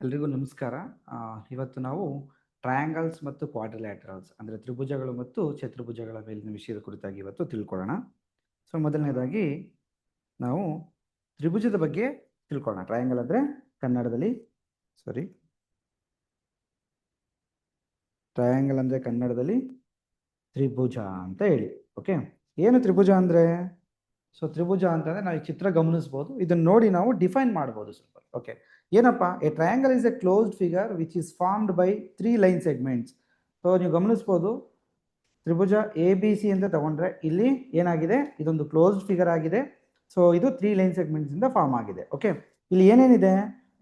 ಎಲ್ರಿಗೂ ನಮಸ್ಕಾರ. ಇವತ್ತು ನಾವು ಟ್ರಯಾಂಗಲ್ಸ್ ಮತ್ತು ಕ್ವಾಡ್ರಿಲ್ಯಾಟರಲ್ಸ್ ಅಂದರೆ ತ್ರಿಭುಜಗಳು ಮತ್ತು ಚತುರ್ಭುಜಗಳ ಮೇಲಿನ ವಿಷಯದ ಕುರಿತಾಗಿ ಇವತ್ತು ತಿಳ್ಕೊಳ್ಳೋಣ. ಸೊ ಮೊದಲನೇದಾಗಿ ನಾವು ತ್ರಿಭುಜದ ಬಗ್ಗೆ ತಿಳ್ಕೊಳ್ಳೋಣ. ಟ್ರಯಾಂಗಲ್ ಅಂದರೆ ಕನ್ನಡದಲ್ಲಿ ತ್ರಿಭುಜ ಅಂತ ಹೇಳಿ. ಓಕೆ, ಏನು ತ್ರಿಭುಜ ಅಂದರೆ? ಸೊ ತ್ರಿಭುಜ ಅಂತಂದರೆ ನಾವು ಈ ಚಿತ್ರ ಗಮನಿಸ್ಬೋದು, ಇದನ್ನು ನೋಡಿ ನಾವು ಡಿಫೈನ್ ಮಾಡ್ಬೋದು ಸ್ವಲ್ಪ. ಓಕೆ, ಏನಪ್ಪ? A triangle is A closed figure which is formed by 3 line segments. So ನೀವು ಗಮನಿಸ್ಬೋದು, ತ್ರಿಭುಜ ಎ ಬಿ ಸಿ ಅಂತ ತಗೊಂಡ್ರೆ ಇಲ್ಲಿ ಏನಾಗಿದೆ, ಇದೊಂದು ಕ್ಲೋಸ್ಡ್ ಫಿಗರ್ ಆಗಿದೆ. ಸೊ ಇದು 3 ಲೈನ್ ಸೆಗ್ಮೆಂಟ್ಸ್ ಇಂದ ಫಾರ್ಮ್ ಆಗಿದೆ. ಓಕೆ, ಇಲ್ಲಿ ಏನೇನಿದೆ?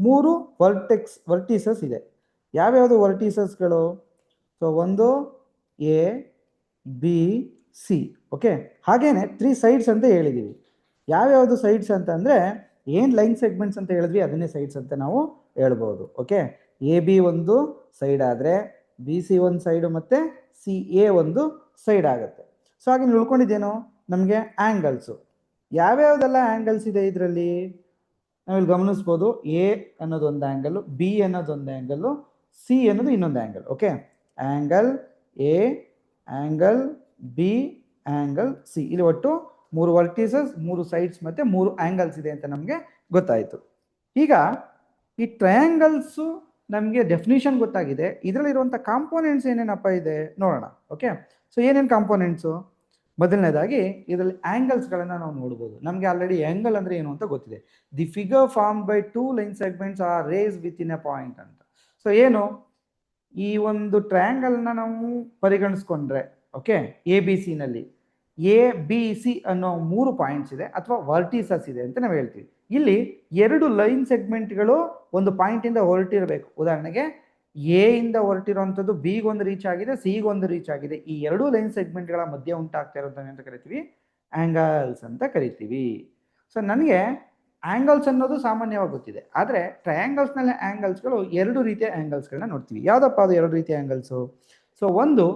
3 ವರ್ಟಿಸಸ್ ಇದೆ. ಯಾವ್ಯಾವುದು ವರ್ಟಿಸಸ್ಗಳು? ಸೊ ಒಂದು ಎ ಬಿ ಸಿ. ಓಕೆ, ಹಾಗೇನೆ 3 ಸೈಡ್ಸ್ ಅಂತ ಹೇಳಿದ್ದೀವಿ. ಯಾವ್ಯಾವುದು ಸೈಡ್ಸ್ ಅಂತ ಅಂದರೆ, ಏನು ಲೈನ್ ಸೆಗ್ಮೆಂಟ್ಸ್ ಅಂತ ಹೇಳಿದ್ವಿ ಅದನ್ನೇ ಸೈಡ್ಸ್ ಅಂತ ನಾವು ಹೇಳ್ಬೋದು. ಓಕೆ, ಎ ಬಿ ಒಂದು ಸೈಡ್ ಆದರೆ ಬಿ ಸಿ ಒಂದು ಸೈಡು ಮತ್ತು ಸಿ ಎ ಒಂದು ಸೈಡ್ ಆಗುತ್ತೆ. ಸೊ ಹಾಗೆ ನೀವು ಉಳ್ಕೊಂಡಿದ್ದೇನು, ನಮಗೆ ಆ್ಯಂಗಲ್ಸು. ಯಾವ್ಯಾವುದೆಲ್ಲ ಆ್ಯಂಗಲ್ಸ್ ಇದೆ ಇದರಲ್ಲಿ ನಾವಿಲ್ಲಿ ಗಮನಿಸ್ಬೋದು. ಎ ಅನ್ನೋದು ಒಂದು ಆ್ಯಂಗಲ್ಲು, ಬಿ ಅನ್ನೋದು ಒಂದು ಆ್ಯಂಗಲ್ಲು, ಸಿ ಅನ್ನೋದು ಇನ್ನೊಂದು angle. Okay, angle A, angle B, angle C. ಇಲ್ಲಿ ಒಟ್ಟು 3 ವರ್ಟಿಸಸ್, 3 ಸೈಡ್ಸ್ ಮತ್ತು 3 ಆ್ಯಂಗಲ್ಸ್ ಇದೆ ಅಂತ ನಮಗೆ ಗೊತ್ತಾಯಿತು. ಈಗ ಈ ಟ್ರಯಾಂಗಲ್ಸು ನಮಗೆ ಡೆಫಿನಿಷನ್ ಗೊತ್ತಾಗಿದೆ. ಇದರಲ್ಲಿರುವಂಥ ಕಾಂಪೋನೆಂಟ್ಸ್ ಏನೇನಪ್ಪ ಇದೆ ನೋಡೋಣ. ಓಕೆ, ಸೊ ಏನೇನು ಕಾಂಪೋನೆಂಟ್ಸು? ಮೊದಲನೇದಾಗಿ ಇದರಲ್ಲಿ ಆ್ಯಂಗಲ್ಸ್ಗಳನ್ನು ನಾವು ನೋಡ್ಬೋದು. ನಮಗೆ ಆಲ್ರೆಡಿ ಆ್ಯಂಗಲ್ ಅಂದರೆ ಏನು ಅಂತ ಗೊತ್ತಿದೆ. The figure form by 2 line segments or rays with in a point ಅಂತ. ಸೊ ಏನು, ಈ ಒಂದು ಟ್ರಯಾಂಗಲ್ನ ನಾವು ಪರಿಗಣಿಸ್ಕೊಂಡ್ರೆ, ಓಕೆ, ಎ ಬಿ ಸಿನಲ್ಲಿ ಎ ಬಿ ಸಿ ಅನ್ನೋ 3 ಪಾಯಿಂಟ್ಸ್ ಇದೆ ಅಥವಾ ವರ್ಟಿಸಸ್ ಇದೆ ಅಂತ ನಾವು ಹೇಳ್ತೀವಿ. ಇಲ್ಲಿ 2 ಲೈನ್ ಸೆಗ್ಮೆಂಟ್ಗಳು ಒಂದು ಪಾಯಿಂಟಿಂದ ಹೊರಟಿರಬೇಕು. ಉದಾಹರಣೆಗೆ ಎ ಇಂದ ಹೊರಟಿರುವಂಥದ್ದು ಬಿಗೊಂದು ರೀಚ್ ಆಗಿದೆ, ಸಿಗೊಂದು ರೀಚ್ ಆಗಿದೆ. ಈ 2 ಲೈನ್ ಸೆಗ್ಮೆಂಟ್ಗಳ ಮಧ್ಯೆ ಉಂಟಾಗ್ತಾ ಇರೋದನ್ನ ಅಂತ ಕರಿತೀವಿ ಆ್ಯಂಗಲ್ಸ್ ಅಂತ ಕರಿತೀವಿ. ಸೊ ನನಗೆ ಆ್ಯಂಗಲ್ಸ್ ಅನ್ನೋದು ಸಾಮಾನ್ಯವಾಗಿ ಗೊತ್ತಿದೆ, ಆದರೆ ಟ್ರಯಾಂಗಲ್ಸ್ನಲ್ಲಿ ಆ್ಯಂಗಲ್ಸ್ಗಳು 2 ರೀತಿಯ ಆ್ಯಂಗಲ್ಸ್ಗಳನ್ನ ನೋಡ್ತೀವಿ. ಯಾವುದಪ್ಪ ಅದು 2 ರೀತಿಯ ಆ್ಯಂಗಲ್ಸು? ಸೊ ಒಂದು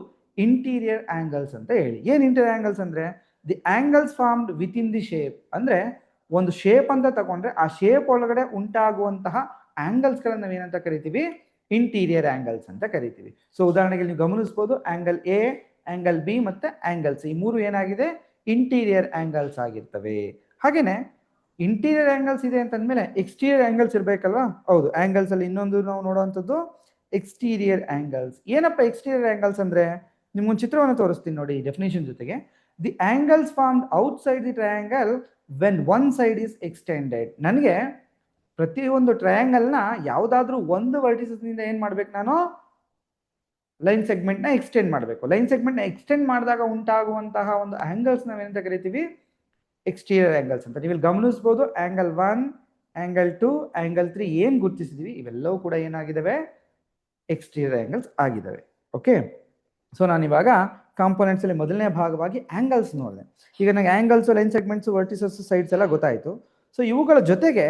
ಇಂಟೀರಿಯರ್ ಆ್ಯಂಗಲ್ಸ್ ಅಂತ ಹೇಳಿ. ಏನು ಇಂಟೀರಿಯರ್ ಆ್ಯಂಗಲ್ಸ್ ಅಂದರೆ, the angles formed with in the shape. ಅಂದರೆ ಒಂದು ಶೇಪ್ ಅಂತ ತಗೊಂಡ್ರೆ ಆ ಶೇಪ್ ಒಳಗಡೆ ಉಂಟಾಗುವಂತಹ ಆ್ಯಂಗಲ್ಸ್ಗಳನ್ನ ನಾವೇನಂತ ಕರಿತೀವಿ? ಇಂಟೀರಿಯರ್ ಆ್ಯಂಗಲ್ಸ್ ಅಂತ ಕರಿತೀವಿ. ಸೊ ಉದಾಹರಣೆಗೆ ನೀವು ಗಮನಿಸ್ಬೋದು, ಆ್ಯಂಗಲ್ ಎ, ಆ್ಯಂಗಲ್ ಬಿ ಮತ್ತು ಆ್ಯಂಗಲ್ ಸಿ, ಈ 3 ಏನಾಗಿದೆ? ಇಂಟೀರಿಯರ್ ಆ್ಯಂಗಲ್ಸ್ ಆಗಿರ್ತವೆ. ಹಾಗೆಯೇ ಇಂಟೀರಿಯರ್ ಆ್ಯಂಗಲ್ಸ್ ಇದೆ ಅಂತಂದಮೇಲೆ ಎಕ್ಸ್ಟೀರಿಯರ್ ಆ್ಯಂಗಲ್ಸ್ ಇರಬೇಕಲ್ವಾ? ಹೌದು, ಆ್ಯಂಗಲ್ಸಲ್ಲಿ ಇನ್ನೊಂದು ನಾವು ನೋಡುವಂಥದ್ದು ಎಕ್ಸ್ಟೀರಿಯರ್ ಆ್ಯಂಗಲ್ಸ್. ಏನಪ್ಪ ಎಕ್ಸ್ಟೀರಿಯರ್ ಆ್ಯಂಗಲ್ಸ್ ಅಂದರೆ? ನಿಮ್ಗೊಂದು ಚಿತ್ರವನ್ನು ತೋರಿಸ್ತೀನಿ ನೋಡಿ ಡೆಫಿನೇಷನ್ ಜೊತೆಗೆ. The angles formed outside the triangle when one side is extended. ನನಗೆ ಪ್ರತಿಯೊಂದು ಟ್ರಯಾಂಗಲ್ನ ಯಾವುದಾದ್ರೂ ಒಂದು ವರ್ಟಿಸಸ್ನಿಂದ ಏನು ಮಾಡ್ಬೇಕು, ನಾನು ಲೈನ್ ಸೆಗ್ಮೆಂಟ್ನ ಎಕ್ಸ್ಟೆಂಡ್ ಮಾಡಬೇಕು. ಲೈನ್ ಸೆಗ್ಮೆಂಟ್ನ ಎಕ್ಸ್ಟೆಂಡ್ ಮಾಡಿದಾಗ ಉಂಟಾಗುವಂತಹ ಒಂದು ಆ್ಯಂಗಲ್ಸ್ ನಾವೇನಂತ ಕರಿತೀವಿ? ಎಕ್ಸ್ಟೀರಿಯರ್ ಆ್ಯಂಗಲ್ಸ್ ಅಂತ. ನೀವು ಇಲ್ಲಿ ಗಮನಿಸ್ಬೋದು, ಆ್ಯಂಗಲ್ 1, ಆ್ಯಂಗಲ್ 2, ಆ್ಯಂಗಲ್ 3 ಏನು ಗುರುತಿಸಿದ್ವಿ ಇವೆಲ್ಲವೂ ಕೂಡ ಏನಾಗಿದ್ದಾವೆ? ಎಕ್ಸ್ಟೀರಿಯರ್ ಆ್ಯಂಗಲ್ಸ್ ಆಗಿದ್ದಾವೆ. ಓಕೆ, ಸೊ ನಾನಿವಾಗ ಕಾಂಪೋನೆಂಟ್ಸಲ್ಲಿ ಮೊದಲನೇ ಭಾಗವಾಗಿ ಆ್ಯಂಗಲ್ಸ್ ನೋಡಿದೆ. ಈಗ ನನಗೆ ಆ್ಯಂಗಲ್ಸು, ಲೈನ್ ಸೆಗ್ಮೆಂಟ್ಸು, ವರ್ಟಿಸಸ್, ಸೈಡ್ಸ್ ಎಲ್ಲ ಗೊತ್ತಾಯಿತು. ಸೊ ಇವುಗಳ ಜೊತೆಗೆ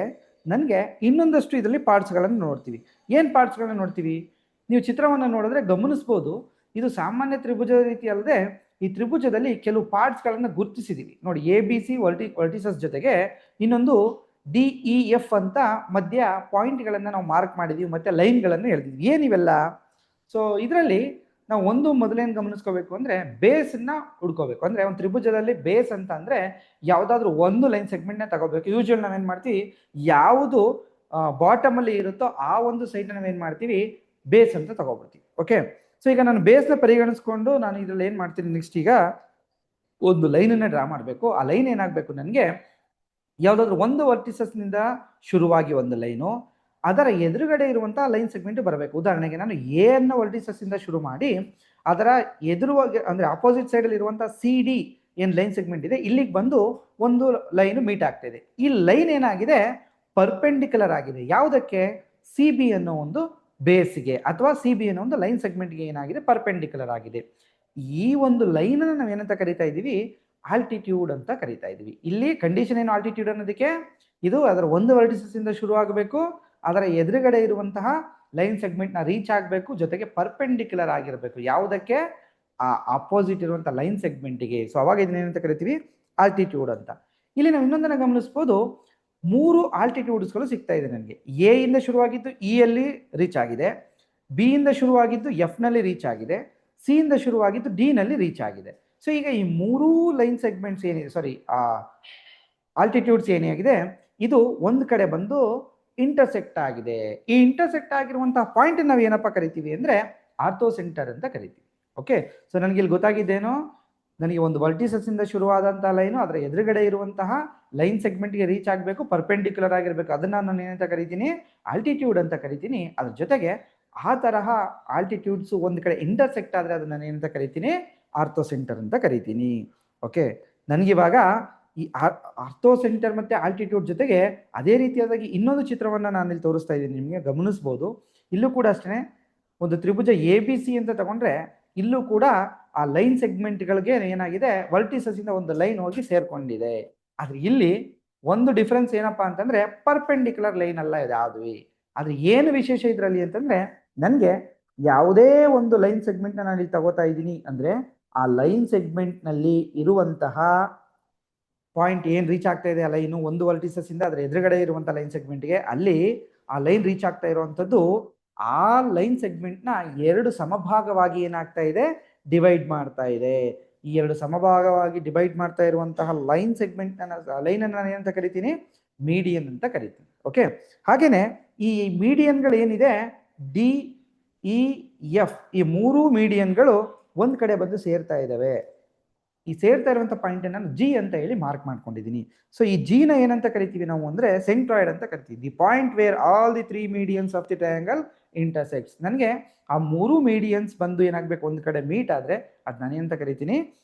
ನನಗೆ ಇನ್ನೊಂದಷ್ಟು ಇದರಲ್ಲಿ ಪಾರ್ಟ್ಸ್ಗಳನ್ನು ನೋಡ್ತೀವಿ. ಏನು ಪಾರ್ಟ್ಸ್ಗಳನ್ನ ನೋಡ್ತೀವಿ? ನೀವು ಚಿತ್ರವನ್ನು ನೋಡಿದ್ರೆ ಗಮನಿಸ್ಬೋದು, ಇದು ಸಾಮಾನ್ಯ ತ್ರಿಭುಜದ ರೀತಿ ಅಲ್ಲದೆ ಈ ತ್ರಿಭುಜದಲ್ಲಿ ಕೆಲವು ಪಾರ್ಟ್ಸ್ಗಳನ್ನು ಗುರುತಿಸಿದ್ದೀವಿ ನೋಡಿ. ಎ ಬಿ ಸಿ ವರ್ಟಿಸಸ್ ಜೊತೆಗೆ ಇನ್ನೊಂದು ಡಿ ಇ ಎಫ್ ಅಂತ ಮಧ್ಯ ಪಾಯಿಂಟ್ಗಳನ್ನು ನಾವು ಮಾರ್ಕ್ ಮಾಡಿದ್ದೀವಿ ಮತ್ತು ಲೈನ್ಗಳನ್ನು ಹೇಳ್ತಿದ್ವಿ. ಏನಿವೆಲ್ಲ? ಸೊ ಇದರಲ್ಲಿ ನಾವು ಒಂದು ಮೊದಲೇನು ಗಮನಿಸ್ಕೋಬೇಕು ಅಂದರೆ, ಬೇಸನ್ನ ಹುಡ್ಕೋಬೇಕು. ಅಂದರೆ ಒಂದು ತ್ರಿಭುಜದಲ್ಲಿ ಬೇಸ್ ಅಂತ ಅಂದರೆ ಯಾವುದಾದ್ರೂ ಒಂದು ಲೈನ್ ಸೆಗ್ಮೆಂಟ್ನ ತಗೋಬೇಕು. ಯೂಶುವಲ್ ನಾವೇನು ಮಾಡ್ತೀವಿ, ಯಾವುದು ಬಾಟಮಲ್ಲಿ ಇರುತ್ತೋ ಆ ಒಂದು ಸೈಡ್ನ ನಾವೇನು ಮಾಡ್ತೀವಿ? ಬೇಸ್ ಅಂತ ತಗೋಬಿಡ್ತೀವಿ. ಓಕೆ, ಸೊ ಈಗ ನಾನು ಬೇಸ್ನ ಪರಿಗಣಿಸ್ಕೊಂಡು ನಾನು ಇದರಲ್ಲಿ ಏನು ಮಾಡ್ತೀನಿ, ನೆಕ್ಸ್ಟ್ ಈಗ ಒಂದು ಲೈನನ್ನು ಡ್ರಾ ಮಾಡಬೇಕು. ಆ ಲೈನ್ ಏನಾಗಬೇಕು, ನನಗೆ ಯಾವುದಾದ್ರೂ ಒಂದು ವರ್ಟಿಸಸ್ನಿಂದ ಶುರುವಾಗಿ ಒಂದು ಲೈನು, ಅದರ ಎದುರುಗಡೆ ಇರುವಂತಹ ಲೈನ್ ಸೆಗ್ಮೆಂಟ್ ಬರಬೇಕು. ಉದಾಹರಣೆಗೆ ನಾನು ಎ ಅನ್ನೋ ವರ್ಟಿಸಸ್ ಇಂದ ಶುರು ಮಾಡಿ ಅದರ ಎದುರುವಾಗಿ ಅಂದರೆ ಆಪೋಸಿಟ್ ಸೈಡಲ್ಲಿ ಇರುವಂತಹ ಸಿ ಡಿ ಏನು ಲೈನ್ ಸೆಗ್ಮೆಂಟ್ ಇದೆ ಇಲ್ಲಿಗೆ ಬಂದು ಒಂದು ಲೈನ್ ಮೀಟ್ ಆಗ್ತಾ ಇದೆ. ಈ ಲೈನ್ ಏನಾಗಿದೆ? ಪರ್ಪೆಂಡಿಕ್ಯುಲರ್ ಆಗಿದೆ. ಯಾವುದಕ್ಕೆ? ಸಿ ಬಿ ಅನ್ನೋ ಒಂದು ಬೇಸ್ಗೆ ಅಥವಾ ಸಿ ಬಿ ಅನ್ನೋ ಒಂದು ಲೈನ್ ಸೆಗ್ಮೆಂಟ್ಗೆ ಏನಾಗಿದೆ? ಪರ್ಪೆಂಡಿಕ್ಯುಲರ್ ಆಗಿದೆ. ಈ ಒಂದು ಲೈನನ್ನು ನಾವು ಏನಂತ ಕರಿತಾ ಇದ್ದೀವಿ? ಆಲ್ಟಿಟ್ಯೂಡ್ ಅಂತ ಕರಿತಾ ಇದ್ದೀವಿ. ಇಲ್ಲಿ ಕಂಡೀಷನ್ ಏನು ಆಲ್ಟಿಟ್ಯೂಡ್ ಅನ್ನೋದಕ್ಕೆ? ಇದು ಅದರ ಒಂದು ವರ್ಟಿಸಸ್ ಇಂದ ಶುರು ಆಗಬೇಕು, ಅದರ ಎದುರುಗಡೆ ಇರುವಂತಹ ಲೈನ್ ಸೆಗ್ಮೆಂಟ್ನ ರೀಚ್ ಆಗಬೇಕು, ಜೊತೆಗೆ ಪರ್ಪೆಂಡಿಕ್ಯುಲರ್ ಆಗಿರಬೇಕು. ಯಾವುದಕ್ಕೆ? ಆ ಆಪೋಸಿಟ್ ಇರುವಂಥ ಲೈನ್ ಸೆಗ್ಮೆಂಟಿಗೆ. ಸೊ ಅವಾಗ ಇದನ್ನೇನಂತ ಕರಿತೀವಿ? ಆಲ್ಟಿಟ್ಯೂಡ್ ಅಂತ. ಇಲ್ಲಿ ನಾವು ಇನ್ನೊಂದನ್ನು ಗಮನಿಸ್ಬೋದು, ಮೂರು ಆಲ್ಟಿಟ್ಯೂಡ್ಸ್ಗಳು ಸಿಗ್ತಾ ಇದೆ ನನಗೆ. ಎ ಇಂದ ಶುರುವಾಗಿದ್ದು ಇ ಅಲ್ಲಿ ರೀಚ್ ಆಗಿದೆ, ಬಿ ಇಂದ ಶುರುವಾಗಿದ್ದು ಎಫ್ ನಲ್ಲಿ ರೀಚ್ ಆಗಿದೆ, ಸಿ ಇಂದ ಶುರುವಾಗಿದ್ದು ಡಿ ನಲ್ಲಿ ರೀಚ್ ಆಗಿದೆ. ಸೊ ಈಗ ಈ ಮೂರೂ ಲೈನ್ ಸೆಗ್ಮೆಂಟ್ಸ್ ಏನಿದೆ, ಸಾರಿ ಆಲ್ಟಿಟ್ಯೂಡ್ಸ್ ಏನಾಗಿದೆ, ಇದು ಒಂದು ಕಡೆ ಬಂದು ಇಂಟರ್ಸೆಕ್ಟ್ ಆಗಿದೆ. ಈ ಇಂಟರ್ಸೆಕ್ಟ್ ಆಗಿರುವಂತಹ ಪಾಯಿಂಟ್ ನಾವು ಏನಪ್ಪ ಕರಿತೀವಿ ಅಂದ್ರೆ ಆರ್ಥೋ ಸೆಂಟರ್ ಅಂತ ಕರಿತೀವಿ. ಓಕೆ, ಸೊ ನನಗೆ ಇಲ್ಲಿ ಗೊತ್ತಾಗಿದ್ದೇನೋ, ನನಗೆ ಒಂದು ವರ್ಟಿಸಸ್ ಇಂದ ಶುರುವಾದಂತಹ ಲೈನು ಅದರ ಎದುರುಗಡೆ ಇರುವಂತಹ ಲೈನ್ ಸೆಗ್ಮೆಂಟ್ಗೆ ರೀಚ್ ಆಗಬೇಕು, ಪರ್ಪೆಂಡಿಕ್ಯುಲರ್ ಆಗಿರಬೇಕು. ಅದನ್ನ ನಾನು ಏನಂತ ಕರಿತೀನಿ, ಆಲ್ಟಿಟ್ಯೂಡ್ ಅಂತ ಕರಿತೀನಿ. ಅದ್ರ ಜೊತೆಗೆ ಆ ತರಹ ಆಲ್ಟಿಟ್ಯೂಡ್ಸ್ ಒಂದು ಕಡೆ ಇಂಟರ್ಸೆಕ್ಟ್ ಆದ್ರೆ ಅದನ್ನ ನಾನು ಏನಂತ ಕರಿತೀನಿ, ಆರ್ಥೋ ಸೆಂಟರ್ ಅಂತ ಕರಿತೀನಿ. ಓಕೆ, ನನಗಿವಾಗ ಈ ಆರ್ಥೋ ಸೆಂಟರ್ ಮತ್ತೆ ಆಲ್ಟಿಟ್ಯೂಡ್ ಜೊತೆಗೆ ಅದೇ ರೀತಿಯಾಗಿ ಇನ್ನೊಂದು ಚಿತ್ರವನ್ನ ನಾನು ಇಲ್ಲಿ ತೋರಿಸ್ತಾ ಇದ್ದೀನಿ, ನಿಮಗೆ ಗಮನಿಸಬಹುದು. ಇಲ್ಲೂ ಕೂಡ ಅಷ್ಟೇ, ಒಂದು ತ್ರಿಭುಜ ಎ ಬಿ ಸಿ ಅಂತ ತಗೊಂಡ್ರೆ ಇಲ್ಲೂ ಕೂಡ ಆ ಲೈನ್ ಸೆಗ್ಮೆಂಟ್ಗಳಿಗೆ ಏನಾಗಿದೆ, ವರ್ಟಿಸಸ್ ಇಂದ ಒಂದು ಲೈನ್ ಹೋಗಿ ಸೇರ್ಕೊಂಡಿದೆ. ಆದ್ರೆ ಇಲ್ಲಿ ಒಂದು ಡಿಫರೆನ್ಸ್ ಏನಪ್ಪಾ ಅಂತಂದ್ರೆ ಪರ್ಪೆಂಡಿಕ್ಯುಲರ್ ಲೈನ್ ಅಲ್ಲ ಇದು ಯಾವ್ದು. ಆದ್ರೆ ಏನು ವಿಶೇಷ ಇದರಲ್ಲಿ ಅಂತಂದ್ರೆ, ನನ್ಗೆ ಯಾವುದೇ ಒಂದು ಲೈನ್ ಸೆಗ್ಮೆಂಟ್ ನಾನು ಇಲ್ಲಿ ತಗೋತಾ ಇದ್ದೀನಿ ಅಂದ್ರೆ ಆ ಲೈನ್ ಸೆಗ್ಮೆಂಟ್ ನಲ್ಲಿ ಇರುವಂತಹ ಪಾಯಿಂಟ್ ಏನ್ ರೀಚ್ ಆಗ್ತಾ ಇದೆ, ಆ ಲೈನು ಒಂದು ವರ್ಟಿಸಸ್ ಇಂದ ಅದರ ಎದುರುಗಡೆ ಇರುವಂತಹ ಲೈನ್ ಸೆಗ್ಮೆಂಟ್ಗೆ, ಅಲ್ಲಿ ಆ ಲೈನ್ ರೀಚ್ ಆಗ್ತಾ ಇರುವಂತದ್ದು ಆ ಲೈನ್ ಸೆಗ್ಮೆಂಟ್ ನ ಎರಡು ಸಮಭಾಗವಾಗಿ ಏನಾಗ್ತಾ ಇದೆ, ಡಿವೈಡ್ ಮಾಡ್ತಾ ಇದೆ. ಈ ಎರಡು ಸಮಭಾಗವಾಗಿ ಡಿವೈಡ್ ಮಾಡ್ತಾ ಇರುವಂತಹ ಲೈನ್ ಸೆಗ್ಮೆಂಟ್ ಲೈನ್ ಅನ್ನು ನಾನು ಏನಂತ ಕರಿತೀನಿ, ಮೀಡಿಯನ್ ಅಂತ ಕರಿತೀನಿ. ಓಕೆ, ಹಾಗೇನೆ ಈ ಮೀಡಿಯನ್ಗಳು ಏನಿದೆ ಡಿ ಇ ಎಫ್, ಈ ಮೂರು ಮೀಡಿಯನ್ಗಳು ಒಂದ್ ಕಡೆ ಬಂದು ಸೇರ್ತಾ ಇದಾವೆ. ಈ ಸೇರ್ತಾ ಇರುವಂತ ಪಾಯಿಂಟ್ ನಾನು ಜಿ ಅಂತ ಹೇಳಿ ಮಾರ್ಕ್ ಮಾಡ್ಕೊಂಡಿದ್ದೀನಿ. ಸೊ ಈ ಜಿ ನ ಏನಂತ ಕರಿತೀವಿ ನಾವು ಅಂದ್ರೆ ಸೆಂಟ್ರಾಯ್ಡ್ ಅಂತ ಕರಿತೀವಿ. The point where all the 3 medians of the triangle intersects. ನನಗೆ ಆ ಮೂರು ಮೀಡಿಯನ್ಸ್ ಬಂದು ಏನಾಗ್ಬೇಕು, ಒಂದ್ ಕಡೆ ಮೀಟ್ ಆದ್ರೆ ಅದ್ ನಾನು ಏನಂತ ಕರಿತೀನಿ,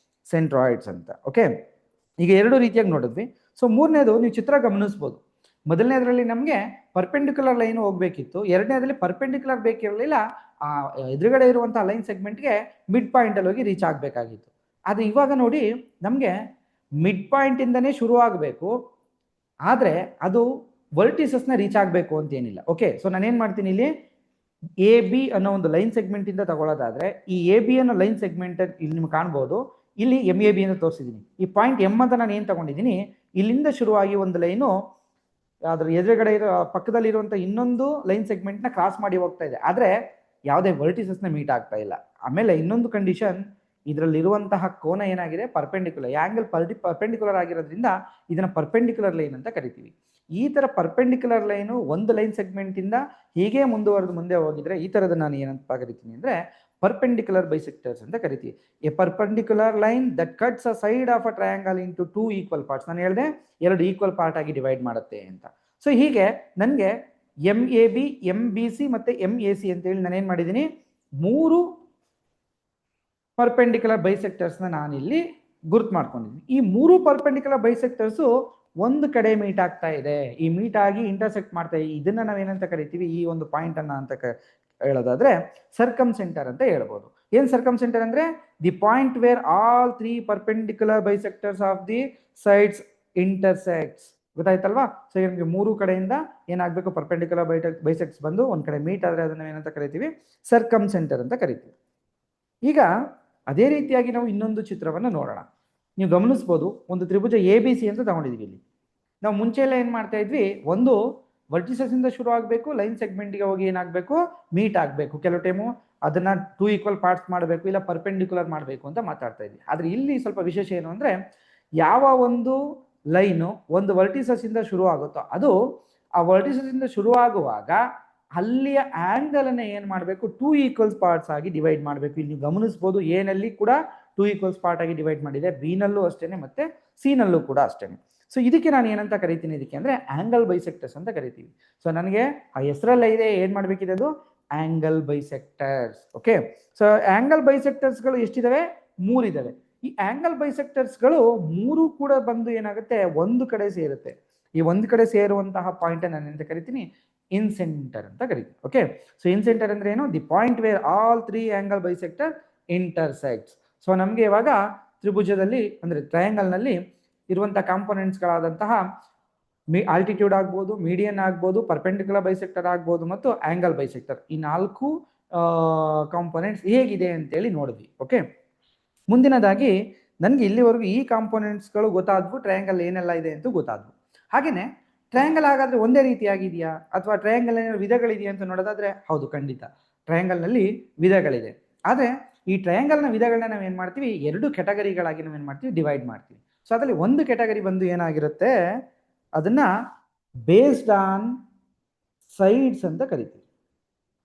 ಸೆಂಟ್ರಾಯ್ಡ್ಸ್ ಅಂತ. ಓಕೆ, ಈಗ ಎರಡು ರೀತಿಯಾಗಿ ನೋಡಿದ್ವಿ. ಸೊ ಮೂರನೇದು ನೀವು ಚಿತ್ರ ಗಮನಿಸಬಹುದು. ಮೊದಲನೇದ್ರಲ್ಲಿ ನಮ್ಗೆ ಪರ್ಪೆಂಡಿಕ್ಯುಲರ್ ಲೈನ್ ಹೋಗ್ಬೇಕಿತ್ತು, ಎರಡನೇದ್ರಲ್ಲಿ ಪರ್ಪೆಂಡಿಕ್ಯುಲರ್ ಬೇಕಿರಲಿಲ್ಲ, ಆ ಎದುರುಗಡೆ ಇರುವಂತಹ ಲೈನ್ ಸೆಗ್ಮೆಂಟ್ಗೆ ಮಿಡ್ ಪಾಯಿಂಟ್ ಅಲ್ಲಿ ಹೋಗಿ ರೀಚ್ ಆಗ್ಬೇಕಾಗಿತ್ತು. ಆದ್ರೆ ಇವಾಗ ನೋಡಿ, ನಮ್ಗೆ ಮಿಡ್ ಪಾಯಿಂಟ್ ಇಂದನೇ ಶುರು ಆಗಬೇಕು, ಆದ್ರೆ ಅದು ವರ್ಟಿಸಸ್ ನ ರೀಚ್ ಆಗಬೇಕು ಅಂತ ಏನಿಲ್ಲ. ಓಕೆ, ಸೊ ನಾನೇನ್ ಮಾಡ್ತೀನಿ, ಇಲ್ಲಿ ಎ ಬಿ ಅನ್ನೋ ಒಂದು ಲೈನ್ ಸೆಗ್ಮೆಂಟ್ ಇಂದ ತಗೊಳ್ಳೋದಾದ್ರೆ ಈ ಎ ಬಿ ಅನ್ನೋ ಲೈನ್ ಸೆಗ್ಮೆಂಟ್ ಇಲ್ಲಿ ನಿಮ್ಗೆ ಕಾಣ್ಬೋದು, ಇಲ್ಲಿ ಎಂ ಎ ಬಿ ಅಂತ ತೋರಿಸಿದ್ದೀನಿ. ಈ ಪಾಯಿಂಟ್ ಎಂ ಅಂತ ನಾನು ಏನ್ ತಗೊಂಡಿದ್ದೀನಿ, ಇಲ್ಲಿಂದ ಶುರುವಾಗಿ ಒಂದು ಲೈನು ಅದ್ರ ಎದುರುಗಡೆ ಇರೋ ಪಕ್ಕದಲ್ಲಿ ಇರುವಂತ ಇನ್ನೊಂದು ಲೈನ್ ಸೆಗ್ಮೆಂಟ್ ನ ಕ್ರಾಸ್ ಮಾಡಿ ಹೋಗ್ತಾ ಇದೆ, ಆದ್ರೆ ಯಾವುದೇ ವರ್ಟಿಸಸ್ ನ ಮೀಟ್ ಆಗ್ತಾ ಇಲ್ಲ. ಆಮೇಲೆ ಇನ್ನೊಂದು ಕಂಡೀಷನ್, ಇದರಲ್ಲಿರುವಂತಹ ಕೋನ ಏನಾಗಿದೆ, ಪರ್ಪೆಂಡಿಕ್ಯುಲರ್, ಆಂಗಲ್ ಪರ್ಪೆಂಡಿಕ್ಯುಲರ್ ಆಗಿರೋದ್ರಿಂದ ಇದನ್ನ ಪರ್ಪೆಂಡಿಕ್ಯುಲರ್ ಲೈನ್ ಅಂತ ಕರಿತೀವಿ. ಈ ತರ ಪರ್ಪೆಂಡಿಕ್ಯುಲರ್ ಲೈನು ಒಂದು ಲೈನ್ ಸೆಗ್ಮೆಂಟ್ ಇಂದ ಹೀಗೆ ಮುಂದುವರೆದು ಮುಂದೆ ಹೋಗಿದ್ರೆ ಈ ತರದ ನಾನು ಏನಂತ ಕರಿತೀನಿ ಅಂದ್ರೆ ಪರ್ಪೆಂಡಿಕ್ಯುಲರ್ ಬೈಸೆಕ್ಟರ್ಸ್ ಅಂತ ಕರಿತೀವಿ. A perpendicular line that cuts a side of a triangle into 2 equal parts. ನಾನು ಹೇಳಿದೆ ಎರಡು ಈಕ್ವಲ್ ಪಾರ್ಟ್ ಆಗಿ ಡಿವೈಡ್ ಮಾಡುತ್ತೆ ಅಂತ. ಸೊ ಹೀಗೆ ನನಗೆ M A B, M B C ಮತ್ತೆ ಎಂ ಎ ಸಿ ಅಂತ ಹೇಳಿ ನಾನು ಏನ್ ಮಾಡಿದ್ದೀನಿ, ಮೂರು ಪರ್ಪೆಂಡಿಕ್ಯುಲರ್ ಬೈಸೆಕ್ಟರ್ಸ್ ನಾನು ಇಲ್ಲಿ ಗುರುತು ಮಾಡ್ಕೊಂಡಿದ್ದೀನಿ. ಈ ಮೂರು ಪರ್ಪೆಂಡಿಕ್ಯುಲರ್ ಬೈಸೆಕ್ಟರ್ಸ್ ಒಂದು ಕಡೆ ಮೀಟ್ ಆಗ್ತಾ ಇದೆ. ಈ ಮೀಟ್ ಆಗಿ ಇಂಟರ್ಸೆಕ್ಟ್ ಮಾಡ್ತಾ ಇದೆ. ಇದನ್ನ ನಾವೇನಂತ ಕರಿತೀವಿ, ಈ ಒಂದು ಪಾಯಿಂಟ್ ಅನ್ನ ಅಂತ ಹೇಳೋದಾದ್ರೆ ಸರ್ಕಮ್ ಸೆಂಟರ್ ಅಂತ ಹೇಳ್ಬೋದು. ಏನ್ ಸರ್ಕಮ್ ಸೆಂಟರ್ ಅಂದ್ರೆ the point where all 3 perpendicular bisectors of the sides intersects. ಗೊತ್ತಾಯ್ತಲ್ವಾ? ಸೊ ನಿಮಗೆ ಮೂರು ಕಡೆಯಿಂದ ಏನಾಗಬೇಕು, ಪರ್ಪೆಂಡಿಕ್ಯುಲರ್ ಬೈಸೆಕ್ಟ್ಸ್ ಬಂದು ಒಂದ್ ಕಡೆ ಮೀಟ್ ಆದ್ರೆ ಅದನ್ನ ಏನಂತ ಕರಿತೀವಿ, ಸರ್ಕಮ್ ಸೆಂಟರ್ ಅಂತ ಕರಿತೀವಿ. ಈಗ ಅದೇ ರೀತಿಯಾಗಿ ನಾವು ಇನ್ನೊಂದು ಚಿತ್ರವನ್ನ ನೋಡೋಣ. ನೀವು ಗಮನಿಸಬಹುದು, ಒಂದು ತ್ರಿಭುಜ ಎ ಬಿ ಸಿ ಅಂತ ತಗೊಂಡಿದೀವಿ. ಇಲ್ಲಿ ನಾವು ಮುಂಚೆ ಎಲ್ಲ ಏನ್ ಮಾಡ್ತಾ ಇದ್ವಿ, ಒಂದು ವರ್ಟಿಸಸ್ ಇಂದ ಶುರು ಆಗಬೇಕು, ಲೈನ್ ಸೆಗ್ಮೆಂಟ್ಗೆ ಹೋಗಿ ಏನಾಗಬೇಕು, ಮೀಟ್ ಆಗಬೇಕು. ಕೆಲವು ಟೈಮು ಅದನ್ನ 2 ಈಕ್ವಲ್ ಪಾರ್ಟ್ಸ್ ಮಾಡಬೇಕು, ಇಲ್ಲ ಪರ್ಪೆಂಡಿಕ್ಯುಲರ್ ಮಾಡಬೇಕು ಅಂತ ಮಾತಾಡ್ತಾ ಇದ್ವಿ. ಆದ್ರೆ ಇಲ್ಲಿ ಸ್ವಲ್ಪ ವಿಶೇಷ ಏನು ಅಂದ್ರೆ, ಯಾವ ಒಂದು ಲೈನು ಒಂದು ವರ್ಟಿಸಸ್ ಇಂದ ಶುರು ಆಗುತ್ತೋ ಅದು ಆ ವರ್ಟಿಸಸ್ ಇಂದ ಶುರು ಆಗುವಾಗ ಅಲ್ಲಿಯ ಆಂಗಲ್ ಅನ್ನ ಏನ್ ಮಾಡಬೇಕು, 2 ಈಕ್ವಲ್ಸ್ ಪಾರ್ಟ್ಸ್ ಆಗಿ ಡಿವೈಡ್ ಮಾಡಬೇಕು. ಇಲ್ಲಿ ನೀವು ಗಮನಿಸಬಹುದು, ಎ ನಲ್ಲಿ ಕೂಡ 2 ಈಕ್ವಲ್ಸ್ ಪಾರ್ಟ್ ಆಗಿ ಡಿವೈಡ್ ಮಾಡಿದೆ, ಬಿ ನಲ್ಲೂ ಅಷ್ಟೇನೆ, ಮತ್ತೆ ಸಿ ನಲ್ಲೂ ಕೂಡ ಅಷ್ಟೇನೆ. ಸೊ ಇದಕ್ಕೆ ನಾನು ಏನಂತ ಕರಿತೀನಿ, ಇದಕ್ಕೆ ಅಂದ್ರೆ ಆಂಗಲ್ ಬೈಸೆಕ್ಟರ್ಸ್ ಅಂತ ಕರಿತೀವಿ. ಸೊ ನನಗೆ ಆ ಹೆಸರಲ್ಲ ಇದೆ, ಏನ್ ಮಾಡ್ಬೇಕಿದೆ, ಅದು ಆಂಗಲ್ ಬೈಸೆಕ್ಟರ್ಸ್. ಓಕೆ, ಸೊ ಆಂಗಲ್ ಬೈಸೆಕ್ಟರ್ಸ್ ಗಳು ಎಷ್ಟಿದಾವೆ, 3 ಇದಾವೆ. ಈ ಆಂಗಲ್ ಬೈಸೆಕ್ಟರ್ಸ್ ಗಳು ಮೂರು ಕೂಡ ಬಂದು ಏನಾಗುತ್ತೆ, ಒಂದು ಕಡೆ ಸೇರುತ್ತೆ. ಈ ಒಂದು ಕಡೆ ಸೇರುವಂತಹ ಪಾಯಿಂಟ್ ನಾನು ಎಂತ ಕರಿತೀನಿ, ಇನ್ಸೆಂಟರ್ ಅಂತ ಕರಿತೀವಿ. ಓಕೆ, ಸೊ ಇನ್ಸೆಂಟರ್ ಅಂದ್ರೆ ಏನು, the point where all 3 angle bisector intersects. So ನಮ್ಗೆ ಇವಾಗ ತ್ರಿಭುಜದಲ್ಲಿ ಅಂದ್ರೆ ಟ್ರಯಾಂಗಲ್ ನಲ್ಲಿ ಇರುವಂತಹ ಕಾಂಪೋನೆಂಟ್ಸ್ ಗಳಾದಂತಹ ಆಲ್ಟಿಟ್ಯೂಡ್ ಆಗ್ಬೋದು, ಮೀಡಿಯನ್ ಆಗ್ಬೋದು, ಪರ್ಪೆಂಡಿಕ್ಯುಲರ್ ಬೈಸೆಕ್ಟರ್ ಆಗ್ಬೋದು ಮತ್ತು ಆಂಗಲ್ ಬೈಸೆಕ್ಟರ್, ಈ 4 ಕಾಂಪೋನೆಂಟ್ಸ್ ಹೇಗಿದೆ ಅಂತೇಳಿ ನೋಡಿದ್ವಿ. ಓಕೆ, ಮುಂದಿನದಾಗಿ ನನ್ಗೆ ಇಲ್ಲಿವರೆಗೂ ಈ ಕಾಂಪೋನೆಂಟ್ಸ್ ಗಳು ಗೊತ್ತಾದ್ವು, ಟ್ರಯಾಂಗಲ್ ಏನೆಲ್ಲ ಇದೆ ಅಂತ ಗೊತ್ತಾದ್ವು. ಹಾಗೇನೆ ಟ್ರಯಾಂಗಲ್ ಹಾಗಾದ್ರೆ ಒಂದೇ ರೀತಿಯಾಗಿದೆಯಾ ಅಥವಾ ಟ್ರಯಾಂಗಲ್ ವಿಧಗಳಿದೆಯಾ ಅಂತ ನೋಡೋದಾದ್ರೆ ಹೌದು, ಖಂಡಿತ ಟ್ರಯಾಂಗಲ್ನಲ್ಲಿ ವಿಧಗಳಿದೆ. ಆದರೆ ಈ ಟ್ರಯಾಂಗಲ್ನ ವಿಧಗಳನ್ನ ನಾವು ಏನು ಮಾಡ್ತೀವಿ, ಎರಡು ಕೆಟಗರಿಗಳಾಗಿ ನಾವು ಏನು ಮಾಡ್ತೀವಿ, ಡಿವೈಡ್ ಮಾಡ್ತೀವಿ. ಸೊ ಅದರಲ್ಲಿ ಒಂದು ಕೆಟಗರಿ ಬಂದು ಏನಾಗಿರುತ್ತೆ, ಅದನ್ನ ಬೇಸ್ಡ್ ಆನ್ ಸೈಡ್ಸ್ ಅಂತ ಕರಿತೀವಿ.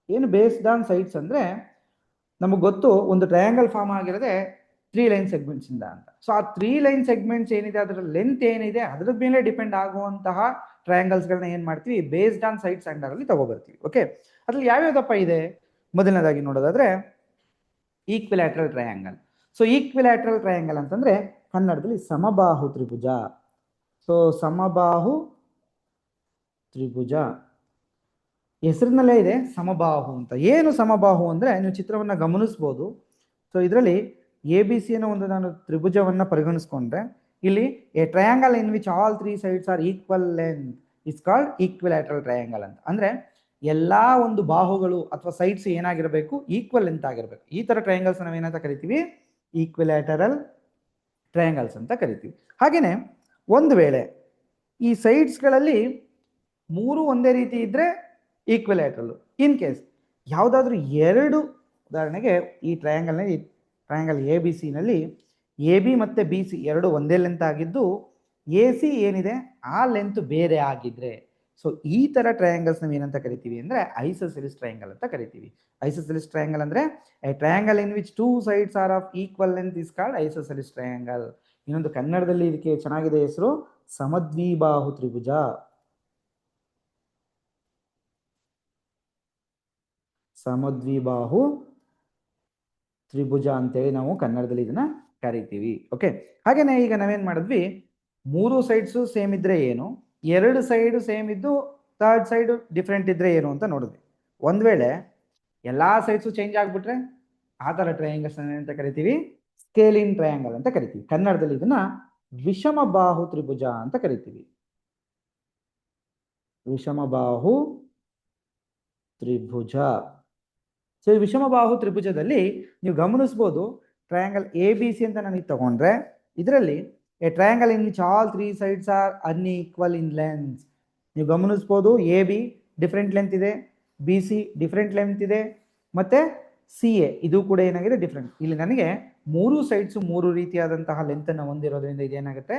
ಏನು ಬೇಸ್ಡ್ ಆನ್ ಸೈಡ್ಸ್ ಅಂದ್ರೆ ನಮಗೆ ಗೊತ್ತು, ಒಂದು ಟ್ರಯಾಂಗಲ್ ಫಾರ್ಮ್ ಆಗಿರೋದೆ 3 ಲೈನ್ ಸೆಗ್ಮೆಂಟ್ಸ್ ಇಂದ ಅಂತ. ಸೊ ಆ 3 ಲೈನ್ ಸೆಗ್ಮೆಂಟ್ಸ್ ಏನಿದೆ, ಅದರ ಲೆಂತ್ ಏನಿದೆ, ಅದರ ಮೇಲೆ ಡಿಪೆಂಡ್ ಆಗುವಂತಹ ಟ್ರಯಾಂಗಲ್ಸ್ಗಳನ್ನ ಏನ್ ಮಾಡ್ತೀವಿ, ಬೇಸ್ಡ್ ಆನ್ ಸೈಡ್ಸ್ ಅಂಡರ್ ಅಲ್ಲಿ ತಗೋಬರ್ತೀವಿ. ಓಕೆ, ಅದ್ರಲ್ಲಿ ಯಾವ್ಯಾವ್ದಪ್ಪ ಇದೆ, ಮೊದಲನೇದಾಗಿ ನೋಡೋದಾದ್ರೆ equilateral triangle. So equilateral triangle ಅಂತಂದ್ರೆ ಕನ್ನಡದಲ್ಲಿ ಸಮಬಾಹು ತ್ರಿಭುಜ. ಸೊ ಸಮಬಾಹು ತ್ರಿಭುಜ ಹೆಸರಿನಲ್ಲೇ ಇದೆ ಸಮಬಾಹು ಅಂತ. ಏನು ಸಮಬಾಹು ಅಂದ್ರೆ ನೀವು ಚಿತ್ರವನ್ನ ಗಮನಿಸಬಹುದು. ಸೊ ಇದರಲ್ಲಿ ಎ ಬಿ ಸಿ ಅನ್ನೋ ಒಂದು ನಾನು ತ್ರಿಭುಜವನ್ನ ಪರಿಗಣಿಸ್ಕೊಂಡ್ರೆ, ಇಲ್ಲಿ A triangle in which all 3 sides are equal length is called equilateral triangle ಅಂತ. ಅಂದ್ರೆ ಎಲ್ಲಾ ಒಂದು ಬಾಹುಗಳು ಅಥವಾ ಸೈಡ್ಸ್ ಏನಾಗಿರಬೇಕು, ಈಕ್ವಲ್ ಲೆಂತ್ ಆಗಿರಬೇಕು. ಈ ತರ ಟ್ರಯಾಂಗಲ್ಸ್ ನಾವು ಏನಂತ ಕರಿತೀವಿ, ಈಕ್ವಿಲ್ಯಾಟರಲ್ ಟ್ರಯಾಂಗಲ್ಸ್ ಅಂತ ಕರಿತೀವಿ. ಹಾಗೇನೆ ಒಂದು ವೇಳೆ ಈ ಸೈಡ್ಸ್ಗಳಲ್ಲಿ 3 ಒಂದೇ ರೀತಿ ಇದ್ರೆ ಈಕ್ವಿಲ್ಯಾಟ್ರಲ್. ಇನ್ ಕೇಸ್ ಯಾವುದಾದ್ರೂ ಎರಡು, ಉದಾಹರಣೆಗೆ ಈ ಟ್ರಯಾಂಗಲ್ ಎ ಬಿ ಸಿ ನಲ್ಲಿ ಎ ಬಿ ಮತ್ತೆ ಬಿ ಸಿ ಎರಡು ಒಂದೇ ಲೆಂತ್ ಆಗಿದ್ದು ಎ ಸಿ ಏನಿದೆ ಆ ಲೆಂತ್ ಬೇರೆ ಆಗಿದ್ರೆ, ಸೊ ಈ ತರ ಟ್ರಯಾಂಗಲ್ಸ್ ನಾವು ಏನಂತ ಕರಿತೀವಿ ಅಂದ್ರೆ ಐಸೋಸೆಲಿಸ್ ಟ್ರಯಾಂಗಲ್ ಅಂತ ಕರಿತೀವಿ. ಐಸೋಸೆಲಿಸ್ ಟ್ರಯಾಂಗಲ್ ಅಂದ್ರೆ a triangle in which 2 sides are of equal length is called isosceles triangle. ಇನ್ನೊಂದು ಕನ್ನಡದಲ್ಲಿ ಇದಕ್ಕೆ ಚೆನ್ನಾಗಿದೆ ಹೆಸರು, ಸಮದ್ವಿಬಾಹು ತ್ರಿಭುಜ. ಸಮದ್ವಿಬಾಹು ತ್ರಿಭುಜ ಅಂತೇಳಿ ನಾವು ಕನ್ನಡದಲ್ಲಿ ಇದನ್ನ ಕರಿತೀವಿ. ಓಕೆ, ಹಾಗೇನೆ ಈಗ ನಾವೇನ್ ಮಾಡಿದ್ವಿ, 3 ಸೈಡ್ಸ್ ಸೇಮ್ ಇದ್ರೆ ಏನು, 2 ಸೈಡ್ ಸೇಮ್ ಇದ್ದು ಥರ್ಡ್ ಸೈಡ್ ಡಿಫ್ರೆಂಟ್ ಇದ್ರೆ ಏನು ಅಂತ ನೋಡಿದ್ವಿ. ಒಂದ್ ವೇಳೆ ಎಲ್ಲಾ ಸೈಡ್ಸು ಚೇಂಜ್ ಆಗ್ಬಿಟ್ರೆ ಆ ತರ ಟ್ರಯಾಂಗಲ್ಸ್ ಅಂತ ಕರಿತೀವಿ ಸ್ಕೇಲಿನ್ ಟ್ರಯಾಂಗಲ್ ಅಂತ ಕರಿತೀವಿ. ಕನ್ನಡದಲ್ಲಿ ಇದನ್ನ ವಿಷಮಬಾಹು ತ್ರಿಭುಜ ಅಂತ ಕರಿತೀವಿ. ವಿಷಮಬಾಹು ತ್ರಿಭುಜ. ಸೊ ಈ ವಿಷಮಬಾಹು ತ್ರಿಭುಜದಲ್ಲಿ ನೀವು ಗಮನಿಸಬಹುದು, ಟ್ರಯಾಂಗಲ್ ಎ ಬಿ ಸಿ ಅಂತ ನನಗೆ ತಗೊಂಡ್ರೆ ಇದರಲ್ಲಿ A triangle in which all 3 sides are unequal in length. ನೀವು ಗಮನಿಸಬಹುದು, ಎ ಬಿ ಡಿಫರೆಂಟ್ ಲೆಂತ್ ಇದೆ, ಬಿ ಸಿ ಡಿಫರೆಂಟ್ ಲೆಂತ್ ಇದೆ, ಮತ್ತೆ ಸಿ ಎ ಇದು ಕೂಡ ಏನಾಗಿದೆ ಡಿಫರೆಂಟ್. ಇಲ್ಲಿ ನನಗೆ 3 ಸೈಡ್ಸ್ 3 ರೀತಿಯಾದಂತಹ ಲೆಂತ್ ಅನ್ನು ಹೊಂದಿರೋದ್ರಿಂದ ಇದೇನಾಗುತ್ತೆ,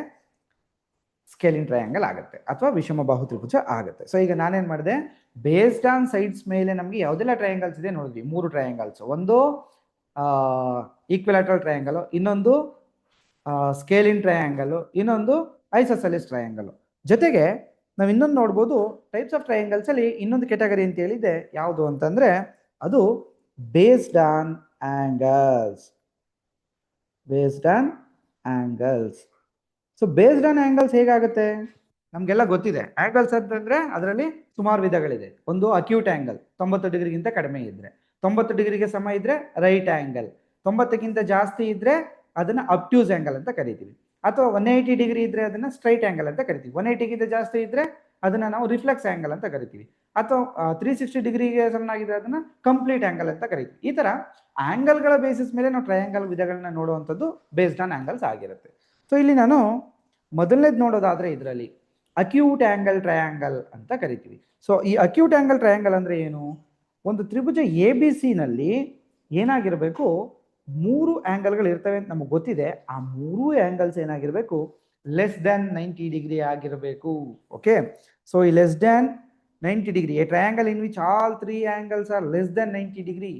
ಸ್ಕೇಲಿನ್ ಟ್ರಯಾಂಗಲ್ ಆಗುತ್ತೆ ಅಥವಾ ವಿಷಮಬಾಹು ತ್ರಿಭುಜ ಆಗುತ್ತೆ. ಸೊ ಈಗ ನಾನೇನ್ ಮಾಡಿದೆ, ಬೇಸ್ಡ್ ಆನ್ ಸೈಡ್ಸ್ ಮೇಲೆ ನಮಗೆ ಯಾವುದೆಲ್ಲ ಟ್ರಯಾಂಗಲ್ಸ್ ಇದೆ ನೋಡಿದ್ವಿ. 3 ಟ್ರಯಾಂಗಲ್ಸ್, ಒಂದು ಈಕ್ವಿಲ್ಯಾಟರಲ್ ಟ್ರಯಾಂಗಲ್, ಇನ್ನೊಂದು ಸ್ಕೇಲಿನ್ ಟ್ರಯಾಂಗಲ್, ಇನ್ನೊಂದು ಐಸೋಸೆಲಿಸ್ ಟ್ರಯಾಂಗಲ್. ಜೊತೆಗೆ ನಾವು ಇನ್ನೊಂದು ನೋಡ್ಬೋದು, ಟೈಪ್ಸ್ ಆಫ್ ಟ್ರಯಾಂಗಲ್ಸ್ ಅಲ್ಲಿ ಇನ್ನೊಂದು ಕೆಟಗರಿ ಅಂತ ಹೇಳಿದೆ, ಯಾವುದು ಅಂತಂದ್ರೆ ಅದು based on angles. Based on angles. So based on angles ಹೇಗಾಗುತ್ತೆ, ನಮ್ಗೆಲ್ಲ ಗೊತ್ತಿದೆ. ಆಂಗಲ್ಸ್ ಅಂತಂದ್ರೆ ಅದರಲ್ಲಿ ಸುಮಾರು ವಿಧಗಳಿದೆ. ಒಂದು ಅಕ್ಯೂಟ್ ಆಂಗಲ್, 90 ಡಿಗ್ರಿಗಿಂತ ಕಡಿಮೆ ಇದ್ರೆ, 90 ಡಿಗ್ರಿಗೆ ಸಮ ಇದ್ರೆ ರೈಟ್ ಆಂಗಲ್, 90ಕ್ಕಿಂತ ಜಾಸ್ತಿ ಇದ್ರೆ ಅದನ್ನ ಅಬ್ಟ್ಯೂಸ್ ಆಂಗಲ್ ಅಂತ ಕರಿತೀವಿ. ಅಥವಾ 180 ಡಿಗ್ರಿ ಇದ್ರೆ ಅದನ್ನ ಸ್ಟ್ರೈಟ್ ಆಂಗಲ್ ಅಂತ ಕರಿತೀವಿ. 180ಗಿಂತ ಜಾಸ್ತಿ ಇದ್ರೆ ಅದನ್ನ ನಾವು ರಿಫ್ಲೆಕ್ಸ್ ಆಂಗಲ್ ಅಂತ ಕರಿತೀವಿ. ಅಥವಾ 360 ಡಿಗ್ರಿಗೆ ಸಮನಾಗಿದ್ರೆ ಅದನ್ನ ಕಂಪ್ಲೀಟ್ ಆಂಗಲ್ ಅಂತ ಕರಿತೀವಿ. ಈ ತರ ಆಂಗಲ್ಗಳ ಬೇಸಿಸ್ ಮೇಲೆ ನಾವು ಟ್ರಯಾಂಗಲ್ ವಿಧಗಳನ್ನ ನೋಡುವಂಥದ್ದು ಬೇಸ್ಡ್ ಆನ್ ಆಂಗಲ್ಸ್ ಆಗಿರುತ್ತೆ. ಸೊ ಇಲ್ಲಿ ನಾನು ಮೊದಲನೇದು ನೋಡೋದಾದ್ರೆ ಇದರಲ್ಲಿ ಅಕ್ಯೂಟ್ ಆಂಗಲ್ ಟ್ರಯಾಂಗಲ್ ಅಂತ ಕರಿತೀವಿ. ಸೊ ಈ ಅಕ್ಯೂಟ್ ಆಂಗಲ್ ಟ್ರಯಾಂಗಲ್ ಅಂದ್ರೆ ಏನು, ಒಂದು ತ್ರಿಭುಜ ಎ ಬಿ ಸಿ ನಲ್ಲಿ ಏನಾಗಿರಬೇಕು, 3 ಆಂಗಲ್ಗಳು ಇರ್ತವೆ ಅಂತ ನಮಗೆ ಗೊತ್ತಿದೆ. ಆ 3 ಆಂಗಲ್ಸ್ ಏನಾಗಿರ್ಬೇಕು, ಲೆಸ್ ದ್ಯಾನ್ 90 ಡಿಗ್ರಿ ಆಗಿರಬೇಕು. ಓಕೆ, ಸೊ ಈ less than 90 degree, A triangle in which all 3 angles are less than 90 degree,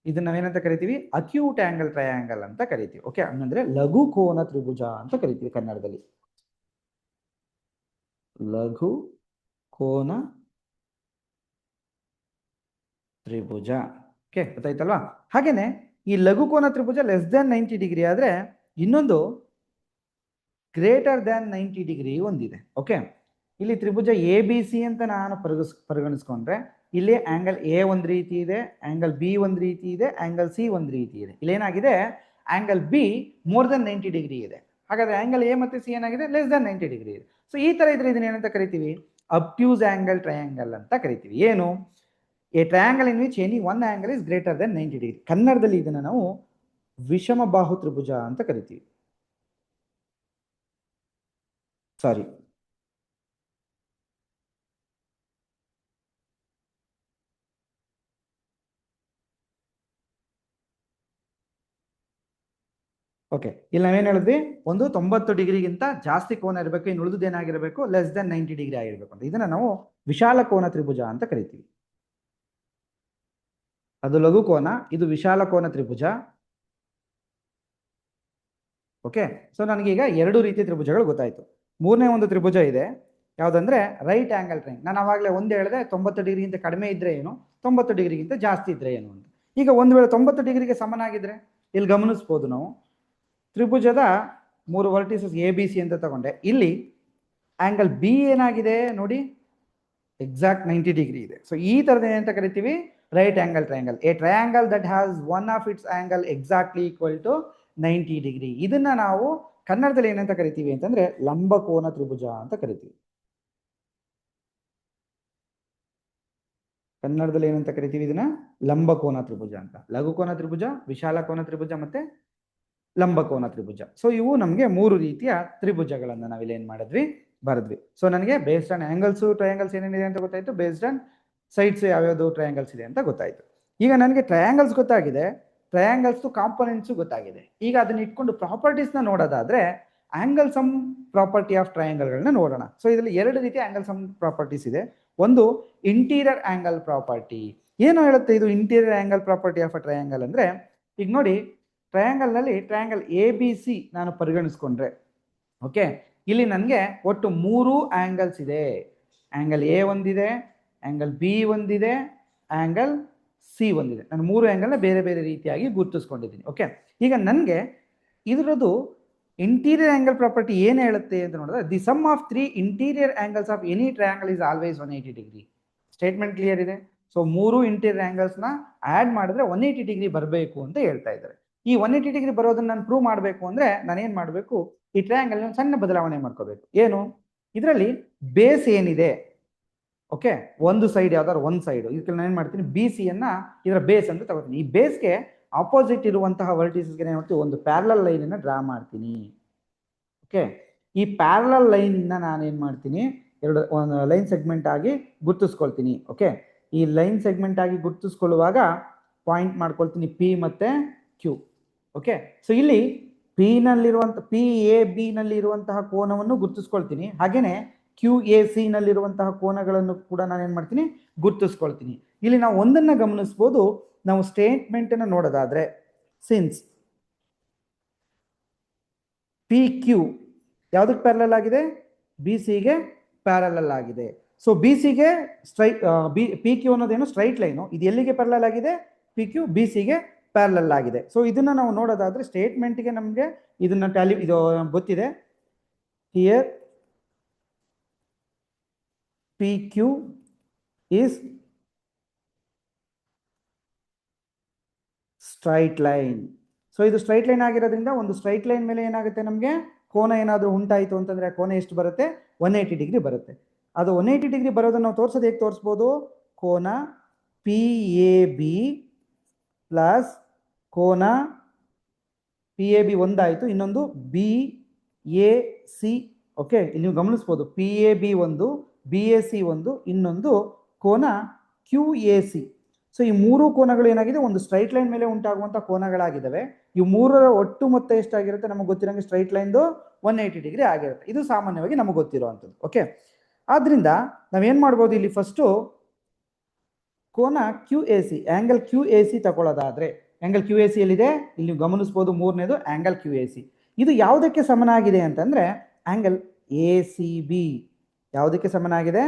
ಇದನ್ನ ನಾವೇನಂತ ಕರಿತೀವಿ, ಅಕ್ಯೂಟ್ ಆಂಗಲ್ ಟ್ರಯಾಂಗಲ್ ಅಂತ ಕರಿತೀವಿ. ಓಕೆ, ಹಂಗಂದ್ರೆ ಲಘು ಕೋನ ತ್ರಿಭುಜ ಅಂತ ಕರಿತೀವಿ ಕನ್ನಡದಲ್ಲಿ. ಲಘು ಕೋನ ತ್ರಿಭುಜ. ಓಕೆ, ಗೊತ್ತಾಯ್ತಲ್ವಾ. ಹಾಗೇನೆ ಈ ಲಘು ಕೋನ ತ್ರಿಭುಜ ಲೆಸ್ ದ್ಯಾನ್ 90 ಡಿಗ್ರಿ ಆದ್ರೆ ಇನ್ನೊಂದು ಗ್ರೇಟರ್ ದ್ಯಾನ್ 90 ಡಿಗ್ರಿ ಒಂದಿದೆ. ಓಕೆ, ಇಲ್ಲಿ ತ್ರಿಭುಜ ಎ ಬಿ ಸಿ ಅಂತ ನಾನು ಪರಿಗಣಿಸ್ಕೊಂಡ್ರೆ ಇಲ್ಲಿ ಆಂಗಲ್ ಎ ಒಂದು ರೀತಿ ಇದೆ, ಆಂಗಲ್ ಬಿ ಒಂದು ರೀತಿ ಇದೆ, ಆಂಗಲ್ ಸಿ ಒಂದು ರೀತಿ ಇದೆ. ಇಲ್ಲೇನಾಗಿದೆ, angle B more than 90 degree ಇದೆ. ಹಾಗಾದ್ರೆ ಆಂಗಲ್ ಎ ಮತ್ತೆ ಸಿ ಏನಾಗಿದೆ, ಲೆಸ್ ದನ್ 90 ಡಿಗ್ರಿ ಇದೆ. ಸೊ ಈ ತರ ಇದ್ರೆ ಇದನ್ನ ಏನಂತ ಕರಿತೀವಿ, ಅಬ್ಟ್ಯೂಸ್ ಆಂಗಲ್ ಟ್ರಯಾಂಗಲ್ ಅಂತ ಕರಿತೀವಿ. ಏನು, A triangle in which any one angle is greater than 90 degree. ಕನ್ನಡದಲ್ಲಿ ಇದನ್ನ ನಾವು ವಿಷಮಬಾಹು ತ್ರಿಭುಜ ಅಂತ ಕರಿತೀವಿ. ಸಾರಿ, ಓಕೆ, ಇಲ್ಲಿ ನಾವೇನು ಹೇಳಿದ್ವಿ, ಒಂದು 90 ಡಿಗ್ರಿಗಿಂತ ಜಾಸ್ತಿ ಕೋನ ಇರಬೇಕು, ಇನ್ನು ಉಳಿದು ಏನಾಗಿರಬೇಕು, ಲೆಸ್ ದೆನ್ 90 ಡಿಗ್ರಿ ಆಗಿರಬೇಕು ಅಂತ. ಇದನ್ನ ನಾವು ವಿಶಾಲ ಕೋನ ತ್ರಿಭುಜ ಅಂತ ಕರಿತೀವಿ. ಅದು ಲಘು ಕೋನ, ಇದು ವಿಶಾಲ ಕೋನ ತ್ರಿಭುಜ. ಓಕೆ, ಸೊ ನನಗೀಗ ಎರಡು ರೀತಿಯ ತ್ರಿಭುಜಗಳು ಗೊತ್ತಾಯ್ತು. ಮೂರನೇ ಒಂದು ತ್ರಿಭುಜ ಇದೆ, ಯಾವುದಂದ್ರೆ ರೈಟ್ ಆಂಗಲ್ ಟ್ರಯಾಂಗಲ್. ನಾನು ಅವಾಗಲೇ ಒಂದು ಹೇಳಿದೆ, 90 ಡಿಗ್ರಿಗಿಂತ ಕಡಿಮೆ ಇದ್ರೆ ಏನು, 90 ಡಿಗ್ರಿಗಿಂತ ಜಾಸ್ತಿ ಇದ್ರೆ ಏನು ಅಂತ. ಈಗ ಒಂದು ವೇಳೆ 90 ಡಿಗ್ರಿಗೆ ಸಮನಾಗಿದ್ರೆ, ಇಲ್ಲಿ ಗಮನಿಸ್ಬೋದು ನಾವು, ತ್ರಿಭುಜದ 3 ವರ್ಟಿಸಸ್ ಎ ಬಿ ಸಿ ಅಂತ ತಗೊಂಡೆ. ಇಲ್ಲಿ ಆಂಗಲ್ ಬಿ ಏನಾಗಿದೆ ನೋಡಿ, ಎಕ್ಸಾಕ್ಟ್ 90 ಡಿಗ್ರಿ ಇದೆ. ಸೊ ಈ ತರದ ಏನಂತ ಕರಿತೀವಿ, right angle triangle. A triangle that has one of its angle exactly equal to 90 degree. ಇದನ್ನ ನಾವು ಕನ್ನಡದಲ್ಲಿ ಏನಂತ ಕರಿತೀವಿ ಅಂತಂದ್ರೆ ಲಂಬಕೋನ ತ್ರಿಭುಜ ಅಂತ ಕರಿತೀವಿ. ಕನ್ನಡದಲ್ಲಿ ಏನಂತ ಕರಿತೀವಿ ಇದನ್ನ, ಲಂಬಕೋನ ತ್ರಿಭುಜ ಅಂತ. ಲಘುಕೋನ ತ್ರಿಭುಜ, ವಿಶಾಲ ಕೋನ ತ್ರಿಭುಜ ಮತ್ತೆ ಲಂಬಕೋನ ತ್ರಿಭುಜ. ಸೊ ಇವು ನಮಗೆ 3 ರೀತಿಯ ತ್ರಿಭುಜಗಳನ್ನ ನಾವಿಲ್ಲಿ ಏನ್ ಮಾಡಿದ್ವಿ, ಬರೆದ್ವಿ. ಸೊ ನನಗೆ ಬೇಸ್ಡ್ ಆನ್ ಆಂಗಲ್ಸ್ ಟ್ರಯಾಂಗಲ್ಸ್ ಏನೇನಿದೆ ಅಂತ ಗೊತ್ತಾಯ್ತು, ಬೇಸ್ಡ್ ಆನ್ ಸೈಡ್ಸ್ ಯಾವ್ಯಾವುದು ಟ್ರಯಾಂಗಲ್ಸ್ ಇದೆ ಅಂತ ಗೊತ್ತಾಯ್ತು. ಈಗ ನನಗೆ ಟ್ರಯಾಂಗಲ್ಸ್ ಗೊತ್ತಾಗಿದೆ, ಟ್ರಯಾಂಗಲ್ಸ್ ಕಾಂಪೊನೆಂಟ್ಸ್ ಗೊತ್ತಾಗಿದೆ. ಈಗ ಅದನ್ನ ಇಟ್ಕೊಂಡು ಪ್ರಾಪರ್ಟೀಸ್ನ ನೋಡೋದಾದ್ರೆ ಆಂಗಲ್ ಸಮ್ ಪ್ರಾಪರ್ಟಿ ಆಫ್ ಟ್ರಯಾಂಗಲ್ಗಳನ್ನ ನೋಡೋಣ. ಸೊ ಇದರಲ್ಲಿ 2 ರೀತಿಯ ಆಂಗಲ್ ಸಮ್ ಪ್ರಾಪರ್ಟೀಸ್ ಇದೆ. ಒಂದು ಇಂಟೀರಿಯರ್ ಆಂಗಲ್ ಪ್ರಾಪರ್ಟಿ. ಏನು ಹೇಳುತ್ತೆ ಇದು interior angle property of a triangle ಅಂದ್ರೆ, ಈಗ ನೋಡಿ, ಟ್ರಯಾಂಗಲ್ ನಲ್ಲಿ ಟ್ರಯಾಂಗಲ್ ಎ ಬಿ ಸಿ ನಾನು ಪರಿಗಣಿಸ್ಕೊಂಡ್ರೆ, ಓಕೆ, ಇಲ್ಲಿ ನನಗೆ ಒಟ್ಟು 3 ಆಂಗಲ್ಸ್ ಇದೆ. ಆಂಗಲ್ ಎ ಒಂದಿದೆ, ಆಂಗಲ್ ಬಿ ಒಂದಿದೆ, ಆಂಗಲ್ ಸಿ ಒಂದಿದೆ. ನಾನು 3 ಆಂಗಲ್ನ ಬೇರೆ ಬೇರೆ ರೀತಿಯಾಗಿ ಗುರುತಿಸ್ಕೊಂಡಿದ್ದೀನಿ. ಓಕೆ, ಈಗ ನನಗೆ ಇದರದ್ದು ಇಂಟೀರಿಯರ್ ಆಂಗಲ್ ಪ್ರಾಪರ್ಟಿ ಏನು ಹೇಳುತ್ತೆ ಅಂತ ನೋಡಿದ್ರೆ, the sum of 3 interior angles of any triangle is always 180 degree. Statement clear ಇದೆ. ಸೊ 3 ಇಂಟೀರಿಯರ್ ಆಂಗಲ್ಸ್ನ ಆ್ಯಡ್ ಮಾಡಿದ್ರೆ 180 ಡಿಗ್ರಿ ಬರಬೇಕು ಅಂತ ಹೇಳ್ತಾ ಇದ್ದಾರೆ. ಈ 180 ಡಿಗ್ರಿ ಬರೋದನ್ನ ನಾನು ಪ್ರೂವ್ ಮಾಡಬೇಕು ಅಂದ್ರೆ ನಾನೇನು ಮಾಡಬೇಕು, ಈ ಟ್ರಯಾಂಗಲ್ ಸಣ್ಣ ಬದಲಾವಣೆ ಮಾಡ್ಕೋಬೇಕು. ಏನು, ಇದರಲ್ಲಿ ಬೇಸ್ ಏನಿದೆ, ಓಕೆ, ಒಂದು ಸೈಡ್ ಯಾವ್ದಾದ್ರು ಒಂದು ಸೈಡ್, ಇದಕ್ಕೆ ನಾನು ಏನು ಮಾಡ್ತೀನಿ, ಬಿ ಸಿ ಅನ್ನ ಇದರ ಬೇಸ್ ಅಂತ ತಗೋತೀನಿ. ಈ ಬೇಸ್ಗೆ ಆಪೋಸಿಟ್ ಇರುವಂತಹ ವರ್ಟಿಸಸ್ಗೆ ಏನು ಮಾಡ್ತೀನಿ, ಒಂದು ಪ್ಯಾರಲಲ್ ಲೈನ್ ಅನ್ನ ಡ್ರಾ ಮಾಡ್ತೀನಿ. ಓಕೆ, ಈ ಪ್ಯಾರಲಲ್ ಲೈನ್ ನಾನೇನು ಮಾಡ್ತೀನಿ, ಒಂದು ಲೈನ್ ಸೆಗ್ಮೆಂಟ್ ಆಗಿ ಗುರ್ತಿಸ್ಕೊಳ್ತೀನಿ. ಓಕೆ, ಈ ಲೈನ್ ಸೆಗ್ಮೆಂಟ್ ಆಗಿ ಗುರ್ತಿಸ್ಕೊಳ್ಳುವಾಗ ಪಾಯಿಂಟ್ ಮಾಡ್ಕೊಳ್ತೀನಿ ಪಿ ಮತ್ತೆ ಕ್ಯೂ. ಓಕೆ, ಸೊ ಇಲ್ಲಿ ಪಿ ಎ ಬಿ ನಲ್ಲಿ ಇರುವಂತಹ ಕೋನವನ್ನು ಗುರ್ತಿಸ್ಕೊಳ್ತೀನಿ. ಹಾಗೇನೆ ಕ್ಯೂ ಎ ಸಿ ನಲ್ಲಿರುವಂತಹ ಕೋನಗಳನ್ನು ಕೂಡ ನಾನು ಏನ್ ಮಾಡ್ತೀನಿ, ಗುರ್ತಿಸ್ಕೊಳ್ತೀನಿ. ಇಲ್ಲಿ ನಾವು ಒಂದನ್ನ ಗಮನಿಸ್ಬೋದು, ನಾವು ಸ್ಟೇಟ್ಮೆಂಟ್ ಅನ್ನು ನೋಡೋದಾದ್ರೆ, ಸಿನ್ಸ್ ಪಿ ಕ್ಯೂ ಯಾವುದಕ್ಕೆ ಪ್ಯಾರಲಲ್ ಆಗಿದೆ, ಬಿ ಸಿಗೆ ಪ್ಯಾರಲಲ್ ಆಗಿದೆ. ಸೊ ಬಿ ಸಿಗೆ ಪಿ ಕ್ಯೂ ಅನ್ನೋದೇನು ಸ್ಟ್ರೈಟ್ ಲೈನು, ಇದು ಎಲ್ಲಿಗೆ ಪ್ಯಾರಲಲ್ ಆಗಿದೆ, ಪಿ ಕ್ಯೂ ಬಿ ಸಿಗೆ ಪ್ಯಾರಲಲ್ ಆಗಿದೆ. ಸೊ ಇದನ್ನ ನಾವು ನೋಡೋದಾದ್ರೆ ಸ್ಟೇಟ್ಮೆಂಟ್ಗೆ ನಮಗೆ ಇದನ್ನ ಇದು ಗೊತ್ತಿದೆ. Here P Q is straight line. So ಇದು ಸ್ಟ್ರೈಟ್ ಲೈನ್ ಆಗಿರೋದ್ರಿಂದ ಒಂದು ಸ್ಟ್ರೈಟ್ ಲೈನ್ ಮೇಲೆ ಏನಾಗುತ್ತೆ, ನಮಗೆ ಕೋನ ಏನಾದರೂ ಉಂಟಾಯಿತು ಅಂತಂದ್ರೆ ಕೋನ ಎಷ್ಟು ಬರುತ್ತೆ, 180 ಡಿಗ್ರಿ ಬರುತ್ತೆ. ಅದು 180 ಡಿಗ್ರಿ ಬರೋದನ್ನು ನಾವು ತೋರಿಸೋದು ಹೇಗೆ ತೋರಿಸ್ಬೋದು, ಕೋನ ಪಿ ಎ ಬಿ ಪ್ಲಸ್ ಕೋನ ಪಿ ಎ ಬಿ ಒಂದಾಯಿತು, ಇನ್ನೊಂದು ಬಿ ಎ ಸಿ. ಓಕೆ, ಇಲ್ಲಿ ನೀವು ಗಮನಿಸ್ಬೋದು, ಪಿ ಎ ಬಿ ಒಂದು, ಬಿ ಎ ಸಿ ಒಂದು, ಇನ್ನೊಂದು ಕೋನ ಕ್ಯೂ ಎ ಸಿ. ಸೊ ಈ 3 ಕೋನಗಳು ಏನಾಗಿದೆ, ಒಂದು ಸ್ಟ್ರೈಟ್ ಲೈನ್ ಮೇಲೆ ಉಂಟಾಗುವಂಥ ಕೋನಗಳಾಗಿದ್ದಾವೆ. ಈ 3ರ ಒಟ್ಟು ಮೊತ್ತ ಎಷ್ಟಾಗಿರುತ್ತೆ, ನಮಗೆ ಗೊತ್ತಿರೋಂಗೆ ಸ್ಟ್ರೈಟ್ ಲೈನ್ದು 180 ಡಿಗ್ರಿ ಆಗಿರುತ್ತೆ. ಇದು ಸಾಮಾನ್ಯವಾಗಿ ನಮಗೆ ಗೊತ್ತಿರುವಂಥದ್ದು. ಓಕೆ, ಆದ್ರಿಂದ ನಾವೇನು ಮಾಡ್ಬೋದು, ಇಲ್ಲಿ ಫಸ್ಟು ಕೋನ Q A C, angle Q A C ತಗೊಳ್ಳೋದಾದ್ರೆ, ಆಂಗಲ್ ಕ್ಯೂ ಎ ಸಿ ಎಲ್ಲಿದೆ, ಇಲ್ಲಿ ನೀವು ಗಮನಿಸ್ಬೋದು, 3ನೇದು ಆಂಗಲ್ ಕ್ಯೂ ಎ ಸಿ. ಇದು ಯಾವುದಕ್ಕೆ ಸಮನಾಗಿದೆ ಅಂತಂದ್ರೆ ಆಂಗಲ್ ಎ ಸಿ ಬಿ. ಯಾವುದಕ್ಕೆ ಸಮನಾಗಿದೆ,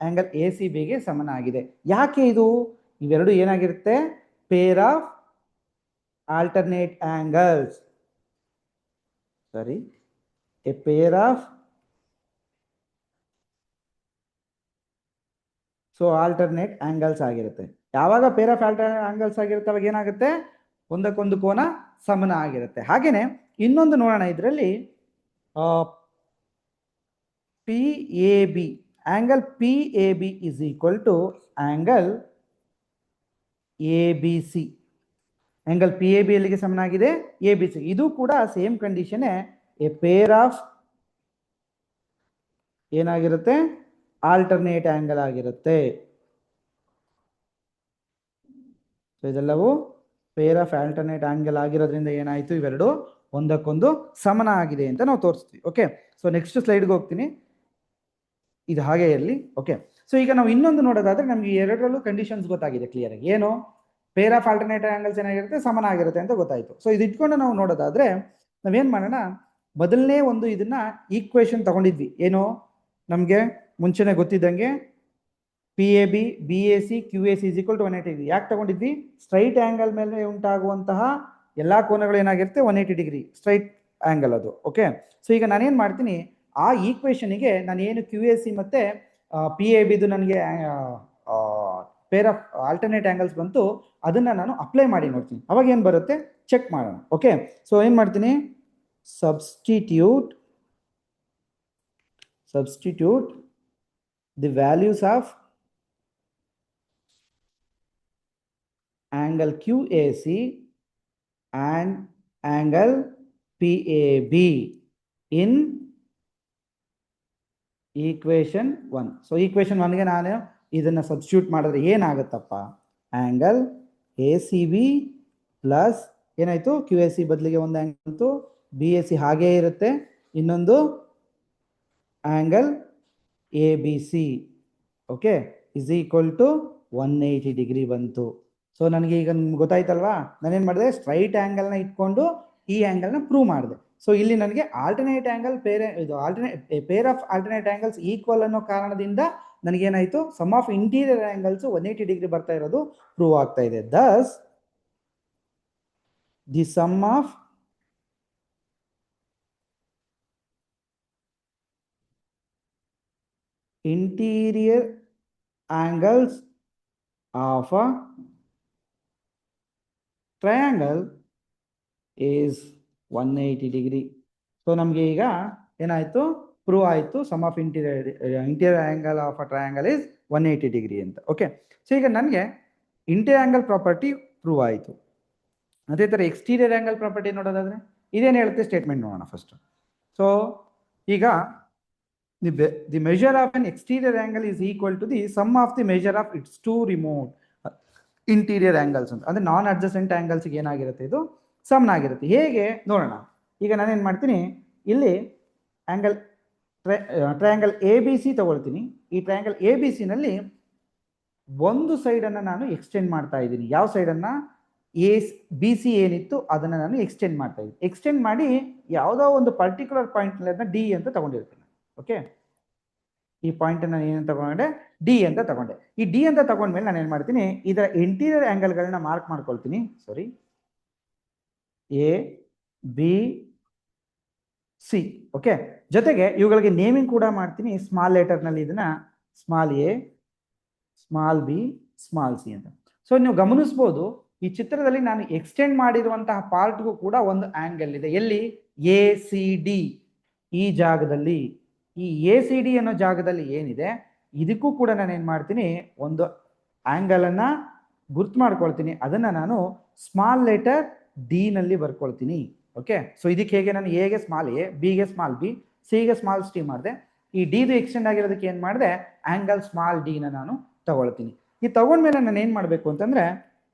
ಆಂಗಲ್ ಎ ಸಿ ಬಿಗೆ ಸಮನಾಗಿದೆ. ಯಾಕೆ ಇದು, ಇವೆರಡು ಏನಾಗಿರುತ್ತೆ, peer of alternate angles. Sorry, A pair of alternate angles ಆಗಿರುತ್ತೆ. ಯಾವಾಗ ಪೇರ್ ಆಫ್ ಆಲ್ಟರ್ನೇಟ್ ಆಂಗಲ್ಸ್ ಆಗಿರುತ್ತೆ ಅವಾಗ ಏನಾಗುತ್ತೆ, ಒಂದಕ್ಕೊಂದು ಕೋನ ಸಮನ ಆಗಿರುತ್ತೆ. ಹಾಗೇನೆ ಇನ್ನೊಂದು ನೋಡೋಣ, ಇದರಲ್ಲಿ P A B, angle P A B is equal to angle A B C. Angle P A B ಎಲ್ಲಿಗೆ ಸಮನಾಗಿದೆ, ಎ ಬಿ ಸಿ. ಇದು ಕೂಡ same condition, a pair of ಏನಾಗಿರುತ್ತೆ, ಆಲ್ಟರ್ನೇಟ್ ಆಂಗಲ್ ಆಗಿರುತ್ತೆ. ಸೊ ಇದೆಲ್ಲವೂ ಪೇರ್ ಆಫ್ ಆಲ್ಟರ್ನೇಟ್ ಆಂಗಲ್ ಆಗಿರೋದ್ರಿಂದ ಏನಾಯಿತು, ಇವೆರಡು ಒಂದಕ್ಕೊಂದು ಸಮಾನ ಆಗಿದೆ ಅಂತ ನಾವು ತೋರಿಸ್ತೀವಿ. ಓಕೆ, ಸೊ ನೆಕ್ಸ್ಟ್ ಸ್ಲೈಡ್ಗೆ ಹೋಗ್ತೀನಿ. ಇದು ಹಾಗೆ ಇರಲಿ. ಓಕೆ, ಸೊ ಈಗ ನಾವು ಇನ್ನೊಂದು ನೋಡೋದಾದ್ರೆ ನಮ್ಗೆ ಎರಡರಲ್ಲೂ ಕಂಡೀಷನ್ಸ್ ಗೊತ್ತಾಗಿದೆ ಕ್ಲಿಯರ್ ಆಗಿ. ಏನು, ಪೇರ್ ಆಫ್ ಆಲ್ಟರ್ನೇಟಿವ್ ಆಂಗಲ್ಸ್ ಏನಾಗಿರುತ್ತೆ, ಸಮಾನ ಆಗಿರುತ್ತೆ ಅಂತ ಗೊತ್ತಾಯ್ತು. ಸೊ ಇದು ಇಟ್ಕೊಂಡು ನಾವು ನೋಡೋದಾದ್ರೆ ನಾವೇನ್ ಮಾಡೋಣ, ಮೊದಲನೇ ಒಂದು ಇದನ್ನ ಈಕ್ವೇಶನ್ ತಗೊಂಡಿದ್ವಿ. ಏನು, ನಮ್ಗೆ ಮುಂಚೆನೆ ಗೊತ್ತಿದ್ದಂಗೆ PAB BAC QAC is equal to 180 degree. ಯಾಕೆ ತಗೊಂಡಿದ್ವಿ, ಸ್ಟ್ರೈಟ್ ಆಂಗಲ್ ಮೇಲೆ ಉಂಟಾಗುವಂತಹ ಎಲ್ಲಾ ಕೋನಗಳು ಏನಾಗಿರುತ್ತೆ 180 ಡಿಗ್ರಿ ಸ್ಟ್ರೈಟ್ ಆಂಗಲ್ ಅದು. ಓಕೆ, ಸೊ ಈಗ ನಾನೇನ್ ಮಾಡ್ತೀನಿ, ಆ ಈಕ್ವೇಶನ್ಗೆ ನಾನು ಏನು QAC ಮತ್ತೆ PAB ಇದು ನನಗೆ ಪೇರ್ ಆಫ್ ಆಲ್ಟರ್ನೇಟ್ ಆಂಗಲ್ಸ್ ಬಂತು, ಅದನ್ನ ನಾನು ಅಪ್ಲೈ ಮಾಡಿ ನೋಡ್ತೀನಿ. ಅವಾಗ ಏನ್ ಬರುತ್ತೆ ಚೆಕ್ ಮಾಡೋಣ. ಓಕೆ, ಸೊ ಏನ್ ಮಾಡ್ತೀನಿ, substitute the values of angle QAC and angle PAB in equation 1. So equation 1 ಗೆ ನಾನು ಇದನ್ನ ಸಬ್ಸ್ಟಿಟ್ಯೂಟ್ ಮಾಡಿದ್ರೆ ಏನಾಗುತ್ತಪ್ಪ, ಆಂಗಲ್ ACB ಪ್ಲಸ್ ಏನಾಯ್ತು, QAC ಬದಲಿಗೆ ಒಂದು ಆಂಗಲ್ BAC ಹಾಗೇ ಇರುತ್ತೆ, ಇನ್ನೊಂದು angle ABC okay is equal to 180 degree ಬಂತು. ಸೊ ನನಗೆ ಈಗ ಗೊತ್ತಾಯ್ತಲ್ವಾ, ನಾನೇನ್ ಮಾಡಿದೆ, ಸ್ಟ್ರೈಟ್ ಆಂಗಲ್ನ ಇಟ್ಕೊಂಡು ಈ ಆಂಗಲ್ನ ಪ್ರೂವ್ ಮಾಡಿದೆ. ಸೊ ಇಲ್ಲಿ ನನಗೆ alternate angle pair of alternate angles equal ಅನ್ನೋ ಕಾರಣದಿಂದ ನನಗೇನಾಯ್ತು, sum of interior angles 180 degree ಬರ್ತಾ ಇರೋದು ಪ್ರೂವ್ ಆಗ್ತಾ ಇದೆ. Thus the sum of interior angles of a triangle is 180 degree. So ನಮಗೆ ಈಗ ಏನಾಯ್ತು, ಪ್ರೂವ್ ಆಯ್ತು, sum of interior angle of a triangle is 180 degree ಅಂತ. ಓಕೆ, ಸೊ ಈಗ ನನಗೆ ಇಂಟೀರಿಯರ್ ಆಂಗಲ್ ಪ್ರಾಪರ್ಟಿ ಪ್ರೂವ್ ಆಯಿತು. ಅದೇ ಥರ ಎಕ್ಸ್ಟೀರಿಯರ್ ಆಂಗಲ್ ಪ್ರಾಪರ್ಟಿ ನೋಡೋದಾದ್ರೆ ಇದೇನು ಹೇಳುತ್ತೆ ಸ್ಟೇಟ್ಮೆಂಟ್ ನೋಡೋಣ ಫಸ್ಟ್. ಸೊ ಈಗ the measure of an exterior angle is equal to the sum of the measure of its two remote interior angles ಅಂತ. ಅಂದ್ರೆ ನಾನ್ ಅಡ್ಜಸೆಂಟ್ ಆಂಗಲ್ಸ್ಗೆ ಏನಾಗಿರುತ್ತೆ, ಇದು ಸಮನಾಗಿರುತ್ತೆ. ಹೇಗೆ ನೋಡೋಣ. ಈಗ ನಾನೇನು ಮಾಡ್ತೀನಿ, ಇಲ್ಲಿ ಆಂಗಲ್ ಟ್ರಯಾಂಗಲ್ ABC ತಗೊಳ್ತೀನಿ. ಈ ಟ್ರಯಾಂಗಲ್ ABCನಲ್ಲಿ ಒಂದು ಸೈಡನ್ನು ನಾನು ಎಕ್ಸ್ಟೆಂಡ್ ಮಾಡ್ತಾ ಇದ್ದೀನಿ. ಯಾವ ಸೈಡನ್ನು, BC ಏನಿತ್ತು ಅದನ್ನು ನಾನು ಎಕ್ಸ್ಟೆಂಡ್ ಮಾಡ್ತಾ ಇದ್ದೀನಿ. ಎಕ್ಸ್ಟೆಂಡ್ ಮಾಡಿ ಯಾವುದೋ ಒಂದು ಪರ್ಟಿಕ್ಯುಲರ್ ಪಾಯಿಂಟ್ನಲ್ಲಿ ಅದನ್ನ D ಅಂತ ತಗೊಂಡಿರ್ತೀನಿ. ಓಕೆ, ಈ ಪಾಯಿಂಟ್ ನಾನು ಏನಂತ ತಗೊಂಡೆ, D ಅಂತ ತಗೊಂಡೆ. ಈ D ಅಂತ ತಗೊಂಡ್ಮೇಲೆ ನಾನು ಏನು ಮಾಡ್ತೀನಿ, ಇದರ ಇಂಟೀರಿಯರ್ ಆಂಗಲ್ಗಳನ್ನ ಮಾರ್ಕ್ ಮಾಡ್ಕೊಳ್ತೀನಿ. ಸಾರಿ, ABC. ಓಕೆ, ಜೊತೆಗೆ ಇವುಗಳಿಗೆ ನೇಮಿಂಗ್ ಕೂಡ ಮಾಡ್ತೀನಿ. ಸ್ಮಾಲ್ ಲೆಟರ್ನಲ್ಲಿ ಇದನ್ನ small A, small B, small C ಅಂತ. ಸೊ ನೀವು ಗಮನಿಸ್ಬೋದು, ಈ ಚಿತ್ರದಲ್ಲಿ ನಾನು ಎಕ್ಸ್ಟೆಂಡ್ ಮಾಡಿರುವಂತಹ ಪಾರ್ಟ್ಗೂ ಕೂಡ ಒಂದು ಆಂಗಲ್ ಇದೆ. ಎಲ್ಲಿ, ACD ಈ ಜಾಗದಲ್ಲಿ. ಈ ACD ಅನ್ನೋ ಜಾಗದಲ್ಲಿ ಏನಿದೆ, ಇದಕ್ಕೂ ಕೂಡ ನಾನು ಏನು ಮಾಡ್ತೀನಿ, ಒಂದು ಆಂಗಲ್ ಅನ್ನ ಗುರ್ತು ಮಾಡ್ಕೊಳ್ತೀನಿ. ಅದನ್ನ ನಾನು ಸ್ಮಾಲ್ ಲೆಟರ್ D ನಲ್ಲಿ ಬರ್ಕೊಳ್ತೀನಿ. ಓಕೆ, ಸೊ ಇದಕ್ಕೆ ಹೇಗೆ, ನಾನು ಎಗೆ ಸ್ಮಾಲ್ A, ಬಿಗೆ ಸ್ಮಾಲ್ B, ಸಿಗೆ ಸ್ಮಾಲ್ C ಮಾಡಿದೆ. ಈ ಡಿದು ಎಕ್ಸ್ಟೆಂಡ್ ಆಗಿರೋದಕ್ಕೆ ಏನು ಮಾಡಿದೆ, ಆಂಗಲ್ ಸ್ಮಾಲ್ D ನ ನಾನು ತಗೊಳ್ತೀನಿ. ಈ ತಗೊಂಡ್ಮೇಲೆ ನಾನು ಏನು ಮಾಡಬೇಕು ಅಂತಂದ್ರೆ,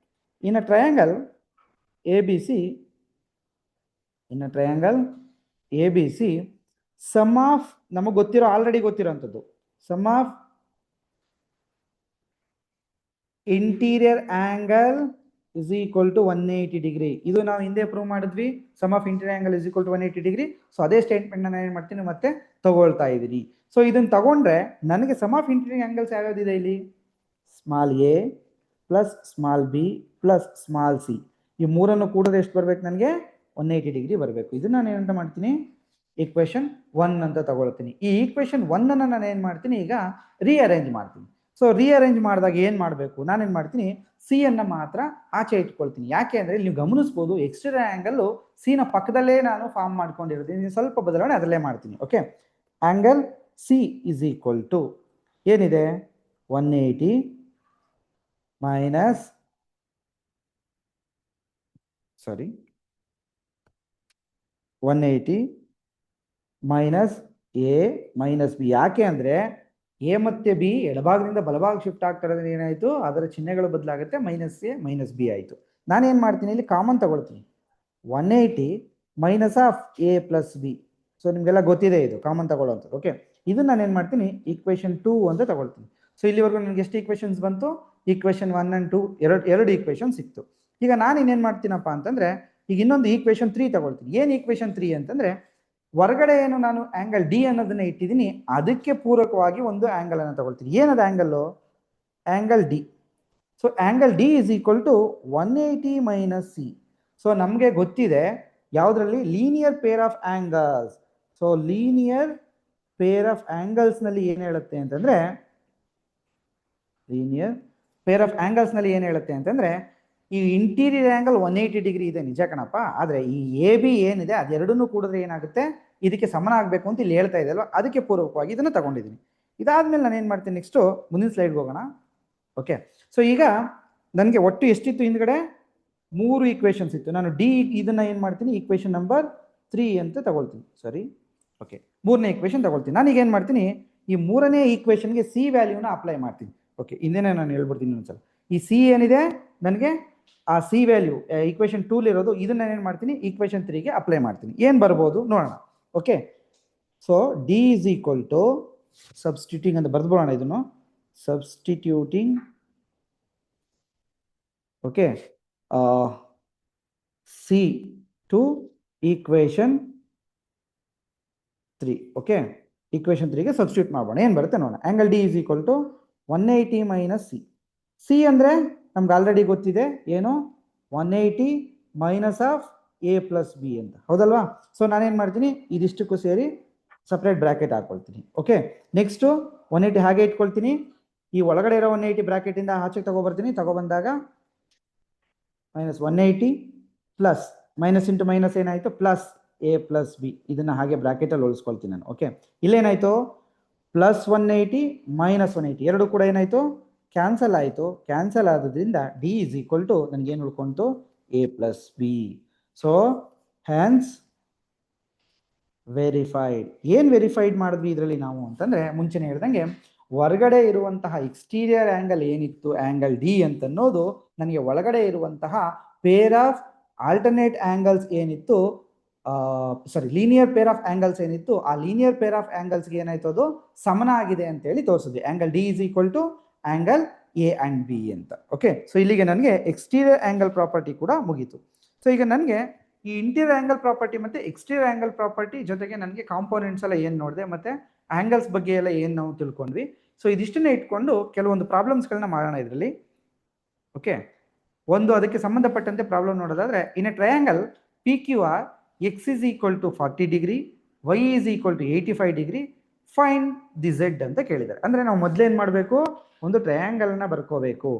in a triangle ABC sum of, ನಮಗೆ ಗೊತ್ತಿರೋ, ಆಲ್ರೆಡಿ ಗೊತ್ತಿರೋಂಥದ್ದು, sum of interior angle is equal to 180 degree. ಇದು ನಾವು ಹಿಂದೆ ಪ್ರೂವ್ ಮಾಡಿದ್ವಿ, sum of interior angle is equal to 180 degree. So ಅದೇ ಸ್ಟೇಟ್ಮೆಂಟ್ ನಾನು ಏನು ಮಾಡ್ತೀನಿ, ಮತ್ತೆ ತಗೊಳ್ತಾ ಇದ್ದೀನಿ. ಸೊ ಇದನ್ನ ತಗೊಂಡ್ರೆ ನನಗೆ ಸಮ್ ಆಫ್ ಇಂಟೀರಿಯರ್ ಆಂಗಲ್ಸ್ ಯಾವ್ಯಾವ್ದಿದೆ ಇಲ್ಲಿ, small A plus small B plus small C. ಈ ಮೂರನ್ನು ಕೂಡಿದ್ರೆ ಎಷ್ಟು ಬರ್ಬೇಕು ನನಗೆ, 180 ಡಿಗ್ರಿ ಬರಬೇಕು. ಇದನ್ನ ನಾನು ಏನಂತ ಮಾಡ್ತೀನಿ, ಈಕ್ವೇಶನ್ 1 ಅಂತ ತಗೊಳ್ತೀನಿ. ಈ ಈಕ್ವೇಶನ್ 1 ಅನ್ನ ನಾನು ಏನು ಮಾಡ್ತೀನಿ, ಈಗ ರೀಅರೇಂಜ್ ಮಾಡ್ತೀನಿ. ಸೊ ರೀಅರೇಂಜ್ ಮಾಡಿದಾಗ ಏನು ಮಾಡಬೇಕು, ನಾನೇನು ಮಾಡ್ತೀನಿ, C ಅನ್ನ ಮಾತ್ರ ಆಚೆ ಇಟ್ಕೊಳ್ತೀನಿ. ಯಾಕೆ ಅಂದರೆ ಇಲ್ಲಿ ನೀವು ಗಮನಿಸ್ಬೋದು, ಎಕ್ಸ್ಟೀರಿಯರ್ ಆಂಗಲ್ C ನ ಪಕ್ಕದಲ್ಲೇ ನಾನು ಫಾರ್ಮ್ ಮಾಡ್ಕೊಂಡಿರ್ತೀನಿ. ಸ್ವಲ್ಪ ಬದಲಾವಣೆ ಅದರಲ್ಲೇ ಮಾಡ್ತೀನಿ. Okay, angle C is equal to ಏನಿದೆ, 180 minus, sorry 180 minus A minus B. ಯಾಕೆ ಅಂದರೆ A ಮತ್ತೆ B ಎಡಭಾಗದಿಂದ ಬಲಭಾಗ ಶಿಫ್ಟ್ ಆಗ್ತಾ ಇರೋದ್ರಿಂದ ಏನಾಯಿತು, ಅದರ ಚಿಹ್ನೆಗಳು ಬದಲಾಗುತ್ತೆ, ಮೈನಸ್ A ಮೈನಸ್ B ಆಯಿತು. ನಾನೇನು ಮಾಡ್ತೀನಿ, ಇಲ್ಲಿ ಕಾಮನ್ ತಗೊಳ್ತೀನಿ. 180 minus of A plus B. So ನಿಮಗೆಲ್ಲ ಗೊತ್ತಿದೆ, ಇದು ಕಾಮನ್ ತಗೊಳ್ಳೋಂಥದ್ದು. ಓಕೆ, ಇದನ್ನ ನಾನು ಏನು ಮಾಡ್ತೀನಿ, ಈಕ್ವೇಷನ್ 2 ಅಂತ ತಗೊಳ್ತೀನಿ. ಸೊ ಇಲ್ಲಿವರೆಗೂ ನನಗೆ ಎಷ್ಟು ಈಕ್ವೇಷನ್ಸ್ ಬಂತು, ಈಕ್ವೇಷನ್ 1 and 2 ಎರಡು ಈಕ್ವೇಷನ್ ಸಿಕ್ತು. ಈಗ ನಾನು ಇನ್ನೇನು ಮಾಡ್ತೀನಪ್ಪ ಅಂತಂದ್ರೆ, ಈಗ ಇನ್ನೊಂದು ಈಕ್ವೇಷನ್ 3 ತಗೊಳ್ತೀನಿ. ಏನು ಈಕ್ವೇಷನ್ 3 ಅಂತಂದ್ರೆ, ಹೊರಗಡೆ ಏನು ನಾನು ಆಂಗಲ್ ಡಿ ಅನ್ನೋದನ್ನ ಇಟ್ಟಿದ್ದೀನಿ, ಅದಕ್ಕೆ ಪೂರಕವಾಗಿ ಒಂದು ಆಂಗಲ್ ಅನ್ನು ತಗೊಳ್ತೀನಿ. ಏನದು angle, angle D. So angle D is equal to 180 minus C. So ನಮಗೆ ಗೊತ್ತಿದೆ ಯಾವುದರಲ್ಲಿ, linear pair of angles. So linear pair of angles ನಲ್ಲಿ ಏನು ಹೇಳುತ್ತೆ ಅಂತಂದ್ರೆ, ಲೀನಿಯರ್ ಪೇರ್ ಆಫ್ ಆಂಗಲ್ಸ್ ನಲ್ಲಿ ಏನು ಹೇಳುತ್ತೆ ಅಂತಂದ್ರೆ, ಈ ಇಂಟೀರಿಯರ್ ಆಂಗಲ್ 180 ಡಿಗ್ರಿ ಇದೆ, ನಿಜ ಕಣಪ್ಪ. ಆದ್ರೆ ಈ ಎ ಬಿ ಏನಿದೆ ಅದೆರಡನ್ನೂ ಕೂಡಿದ್ರೆ ಏನಾಗುತ್ತೆ, ಇದಕ್ಕೆ ಸಮನ ಆಗಬೇಕು ಅಂತ ಇಲ್ಲಿ ಹೇಳ್ತಾ ಇದೆ ಅಲ್ವಾ, ಅದಕ್ಕೆ ಪೂರ್ವಕವಾಗಿ ಇದನ್ನು ತಗೊಂಡಿದ್ದೀನಿ. ಇದಾದ್ಮೇಲೆ ನಾನು ಏನು ಮಾಡ್ತೀನಿ, ನೆಕ್ಸ್ಟ್ ಮುಂದಿನ ಸ್ಲೈಡ್ಗೆ ಹೋಗೋಣ. ಓಕೆ, ಸೊ ಈಗ ನನಗೆ ಒಟ್ಟು ಎಷ್ಟಿತ್ತು ಹಿಂದ್ಗಡೆ, 3 ಈಕ್ವೇಷನ್ಸ್ ಇತ್ತು. ನಾನು ಡಿ ಇದನ್ನ ಏನು ಮಾಡ್ತೀನಿ, ಈಕ್ವೇಷನ್ ನಂಬರ್ 3 ಅಂತ ತಗೊಳ್ತೀನಿ. ಸರಿ, ಓಕೆ, 3ನೇ ಈಕ್ವೇಷನ್ ತಗೊಳ್ತೀನಿ. ನಾನೀಗ ಏನು ಮಾಡ್ತೀನಿ, ಈ 3ನೇ ಈಕ್ವೇಷನ್ಗೆ ಸಿ ವ್ಯಾಲ್ಯೂನ ಅಪ್ಲೈ ಮಾಡ್ತೀನಿ. ಓಕೆ, ಹಿಂದೆನೇ ನಾನು ಹೇಳ್ಬಿಡ್ತೀನಿ ಒಂದ್ಸಲ. ಈ ಸಿ ಏನಿದೆ ನನಗೆ, ಆ ಸಿ ವ್ಯಾಲ್ಯೂ ಈಕ್ವೇಷನ್ 2 ಇರೋದು, ಇದನ್ನ ಏನು ಮಾಡ್ತೀನಿ, ಈಕ್ವೇಷನ್ 3ಗೆ ಅಪ್ಲೈ ಮಾಡ್ತೀನಿ. ಏನು ಬರ್ಬೋದು ನೋಡೋಣ. Okay, so D is equal to, substituting ಅಂತ ಬರ್ದ್ಬೋಣ ಇದನ್ನು, substituting. Okay, C to equation 3. Okay, equation 3ಗೆ ಸಬ್ಸ್ಟಿಟ್ಯೂಟ್ ಮಾಡೋಣ. ಏನು ಬರುತ್ತೆ ನೋಡೋಣ. Angle D is equal to 180 minus C. C ಅಂದರೆ ನಮ್ಗೆ ಆಲ್ರೆಡಿ ಗೊತ್ತಿದೆ, ಏನು, 180 minus of A plus B ಅಂತ, ಹೌದಲ್ವಾ. ಸೊ ನಾನೇನು ಮಾಡ್ತೀನಿ, ಇದಿಷ್ಟಕ್ಕೂ ಸೇರಿ ಸಪ್ರೇಟ್ ಬ್ರಾಕೆಟ್ ಹಾಕೊಳ್ತೀನಿ. ಓಕೆ, ನೆಕ್ಸ್ಟು 180 ಹಾಗೆ ಇಟ್ಕೊಳ್ತೀನಿ. ಈ ಒಳಗಡೆ ಇರೋ 180 ಬ್ರಾಕೆಟಿಂದ ಆಚೆಗೆ ತಗೊಬರ್ತೀನಿ. ತಗೊಬಂದಾಗ minus 180 plus minus into minus ಏನಾಯಿತು, ಪ್ಲಸ್ ಎ ಪ್ಲಸ್ ಬಿ. ಇದನ್ನು ಹಾಗೆ ಬ್ರಾಕೆಟಲ್ಲಿ ಉಳಿಸ್ಕೊಳ್ತೀನಿ ನಾನು. ಓಕೆ, ಇಲ್ಲೇನಾಯಿತು, ಪ್ಲಸ್ 180 ಮೈನಸ್ 180 ಎರಡು ಕೂಡ ಏನಾಯಿತು, ಕ್ಯಾನ್ಸಲ್ ಆಯಿತು. ಕ್ಯಾನ್ಸಲ್ ಆದ್ರಿಂದ ಡಿ ಇಸ್ ಈಕ್ವಲ್ ಟು ನನಗೇನು ಉಳ್ಕೊಂತು, A plus B. So hence verified. ಏನು ವೆರಿಫೈಡ್ ಮಾಡಿದ್ವಿ ಇದರಲ್ಲಿ ನಾವು ಅಂತಂದರೆ, ಮುಂಚೆನೇ ಹೇಳ್ದಂಗೆ ಹೊರಗಡೆ ಇರುವಂತಹ ಎಕ್ಸ್ಟೀರಿಯರ್ ಆ್ಯಂಗಲ್ ಏನಿತ್ತು, ಆ್ಯಂಗಲ್ ಡಿ ಅಂತನ್ನೋದು ನನಗೆ ಒಳಗಡೆ ಇರುವಂತಹ ಪೇರ್ ಆಫ್ ಆಲ್ಟರ್ನೇಟ್ ಆ್ಯಂಗಲ್ಸ್ ಏನಿತ್ತು, sorry linear pair of angles ಏನಿತ್ತು, ಆ ಲೀನಿಯರ್ ಪೇರ್ ಆಫ್ ಆ್ಯಂಗಲ್ಸ್ಗೆ ಏನಾಯ್ತು, ಅದು ಸಮನ ಆಗಿದೆ ಅಂತೇಳಿ ತೋರಿಸಿದ್ವಿ. Angle D is equal to angle A and B ಅಂತ. ಓಕೆ, ಸೊ ಇಲ್ಲಿಗೆ ನನಗೆ ಎಕ್ಸ್ಟೀರಿಯರ್ ಆ್ಯಂಗಲ್ ಪ್ರಾಪರ್ಟಿ ಕೂಡ ಮುಗೀತು. ಸೊ ಈಗ ನನಗೆ ಈ ಇಂಟೀರಿಯರ್ ಆ್ಯಂಗಲ್ ಪ್ರಾಪರ್ಟಿ ಮತ್ತು ಎಕ್ಸ್ಟೀರಿಯರ್ ಆ್ಯಂಗಲ್ ಪ್ರಾಪರ್ಟಿ ಜೊತೆಗೆ ನನಗೆ ಕಾಂಪೋನೆಂಟ್ಸ್ ಎಲ್ಲ ಏನು ನೋಡಿದೆ ಮತ್ತು ಆ್ಯಂಗಲ್ಸ್ ಬಗ್ಗೆ ಎಲ್ಲ ಏನು ನಾವು ತಿಳ್ಕೊಂಡ್ವಿ. ಸೊ ಇದಿಷ್ಟನ್ನೇ ಇಟ್ಕೊಂಡು ಕೆಲವೊಂದು ಪ್ರಾಬ್ಲಮ್ಸ್ಗಳನ್ನ ಮಾಡೋಣ ಇದರಲ್ಲಿ. ಓಕೆ, ಒಂದು ಅದಕ್ಕೆ ಸಂಬಂಧಪಟ್ಟಂತೆ ಪ್ರಾಬ್ಲಮ್ ನೋಡೋದಾದ್ರೆ, in a triangle P Q R X is equal to 40 degree, Y is equal to 85 degree, find the Z ಅಂತ ಕೇಳಿದ್ದಾರೆ. ಅಂದರೆ ನಾವು ಮೊದಲೇನು ಮಾಡಬೇಕು, ಒಂದು ಟ್ರಯಾಂಗಲ್ನ ಬರ್ಕೋಬೇಕು.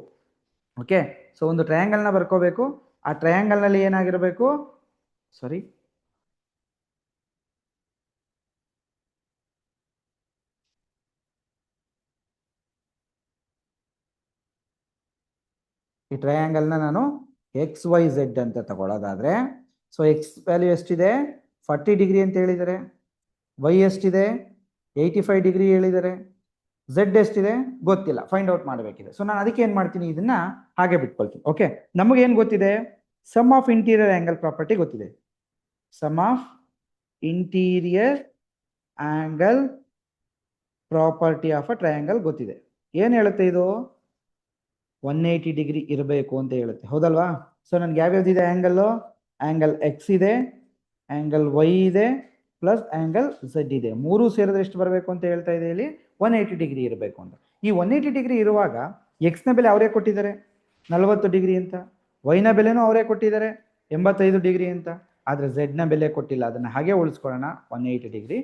ಓಕೆ, ಸೊ ಒಂದು ಟ್ರಯಾಂಗಲ್ನ ಬರ್ಕೋಬೇಕು. ಆ ಟ್ರಯಾಂಗಲ್ನಲ್ಲಿ ಏನಾಗಿರಬೇಕು, ಸಾರಿ ಈ ಟ್ರಯಾಂಗಲ್ನ ನಾನು ಎಕ್ಸ್ ವೈ ಝೆಡ್ ಅಂತ ತಗೊಳ್ಳೋದಾದ್ರೆ, ಸೊ ಎಕ್ಸ್ ವ್ಯಾಲ್ಯೂ ಎಷ್ಟಿದೆ, 40 ಡಿಗ್ರಿ ಅಂತ ಹೇಳಿದ್ದಾರೆ. ವೈ ಎಷ್ಟಿದೆ, 85 ಡಿಗ್ರಿ ಹೇಳಿದ್ದಾರೆ. ಝೆಡ್ ಎಷ್ಟಿದೆ ಗೊತ್ತಿಲ್ಲ, ಫೈಂಡ್ ಔಟ್ ಮಾಡಬೇಕಿದೆ. ಸೊ ನಾನು ಅದಕ್ಕೆ ಏನು ಮಾಡ್ತೀನಿ, ಇದನ್ನ ಹಾಗೆ ಬಿಟ್ಕೊಳ್ತೀನಿ. ಓಕೆ, ನಮಗೇನು ಗೊತ್ತಿದೆ, sum of interior angle property ಗೊತ್ತಿದೆ. Sum of interior angle property of a triangle ಗೊತ್ತಿದೆ. ಏನು ಹೇಳುತ್ತೆ ಇದು, 180 ಡಿಗ್ರಿ ಇರಬೇಕು ಅಂತ ಹೇಳುತ್ತೆ, ಹೌದಲ್ವಾ. ಸೊ ನನ್ಗೆ ಯಾವ್ಯಾವ್ದಿದೆ ಆ್ಯಂಗಲ್ಲು, ಆ್ಯಂಗಲ್ ಎಕ್ಸ್ ಇದೆ, ಆ್ಯಂಗಲ್ ವೈ ಇದೆ, ಪ್ಲಸ್ ಆ್ಯಂಗಲ್ ಝೆಡ್ ಇದೆ. ಮೂರು ಸೇರಿದ್ರೆ ಎಷ್ಟು ಬರಬೇಕು ಅಂತ ಹೇಳ್ತಾ ಇದೆ ಇಲ್ಲಿ, 180 ಡಿಗ್ರಿ ಇರಬೇಕು ಅಂತ. ಈ 180 ಡಿಗ್ರಿ ಇರುವಾಗ ಎಕ್ಸ್ನ ಬೆಲೆ ಅವರೇ ಕೊಟ್ಟಿದ್ದಾರೆ 40 ಡಿಗ್ರಿ ಅಂತ, ವೈನ ಬೆಲೆನೂ ಅವರೇ ಕೊಟ್ಟಿದ್ದಾರೆ 85 ಡಿಗ್ರಿ ಅಂತ. ಆದರೆ ಝೆಡ್ನ ಬೆಲೆ ಕೊಟ್ಟಿಲ್ಲ. ಅದನ್ನು ಹಾಗೆ ಉಳಿಸ್ಕೊಳ್ಳೋಣ, 180 ಡಿಗ್ರಿ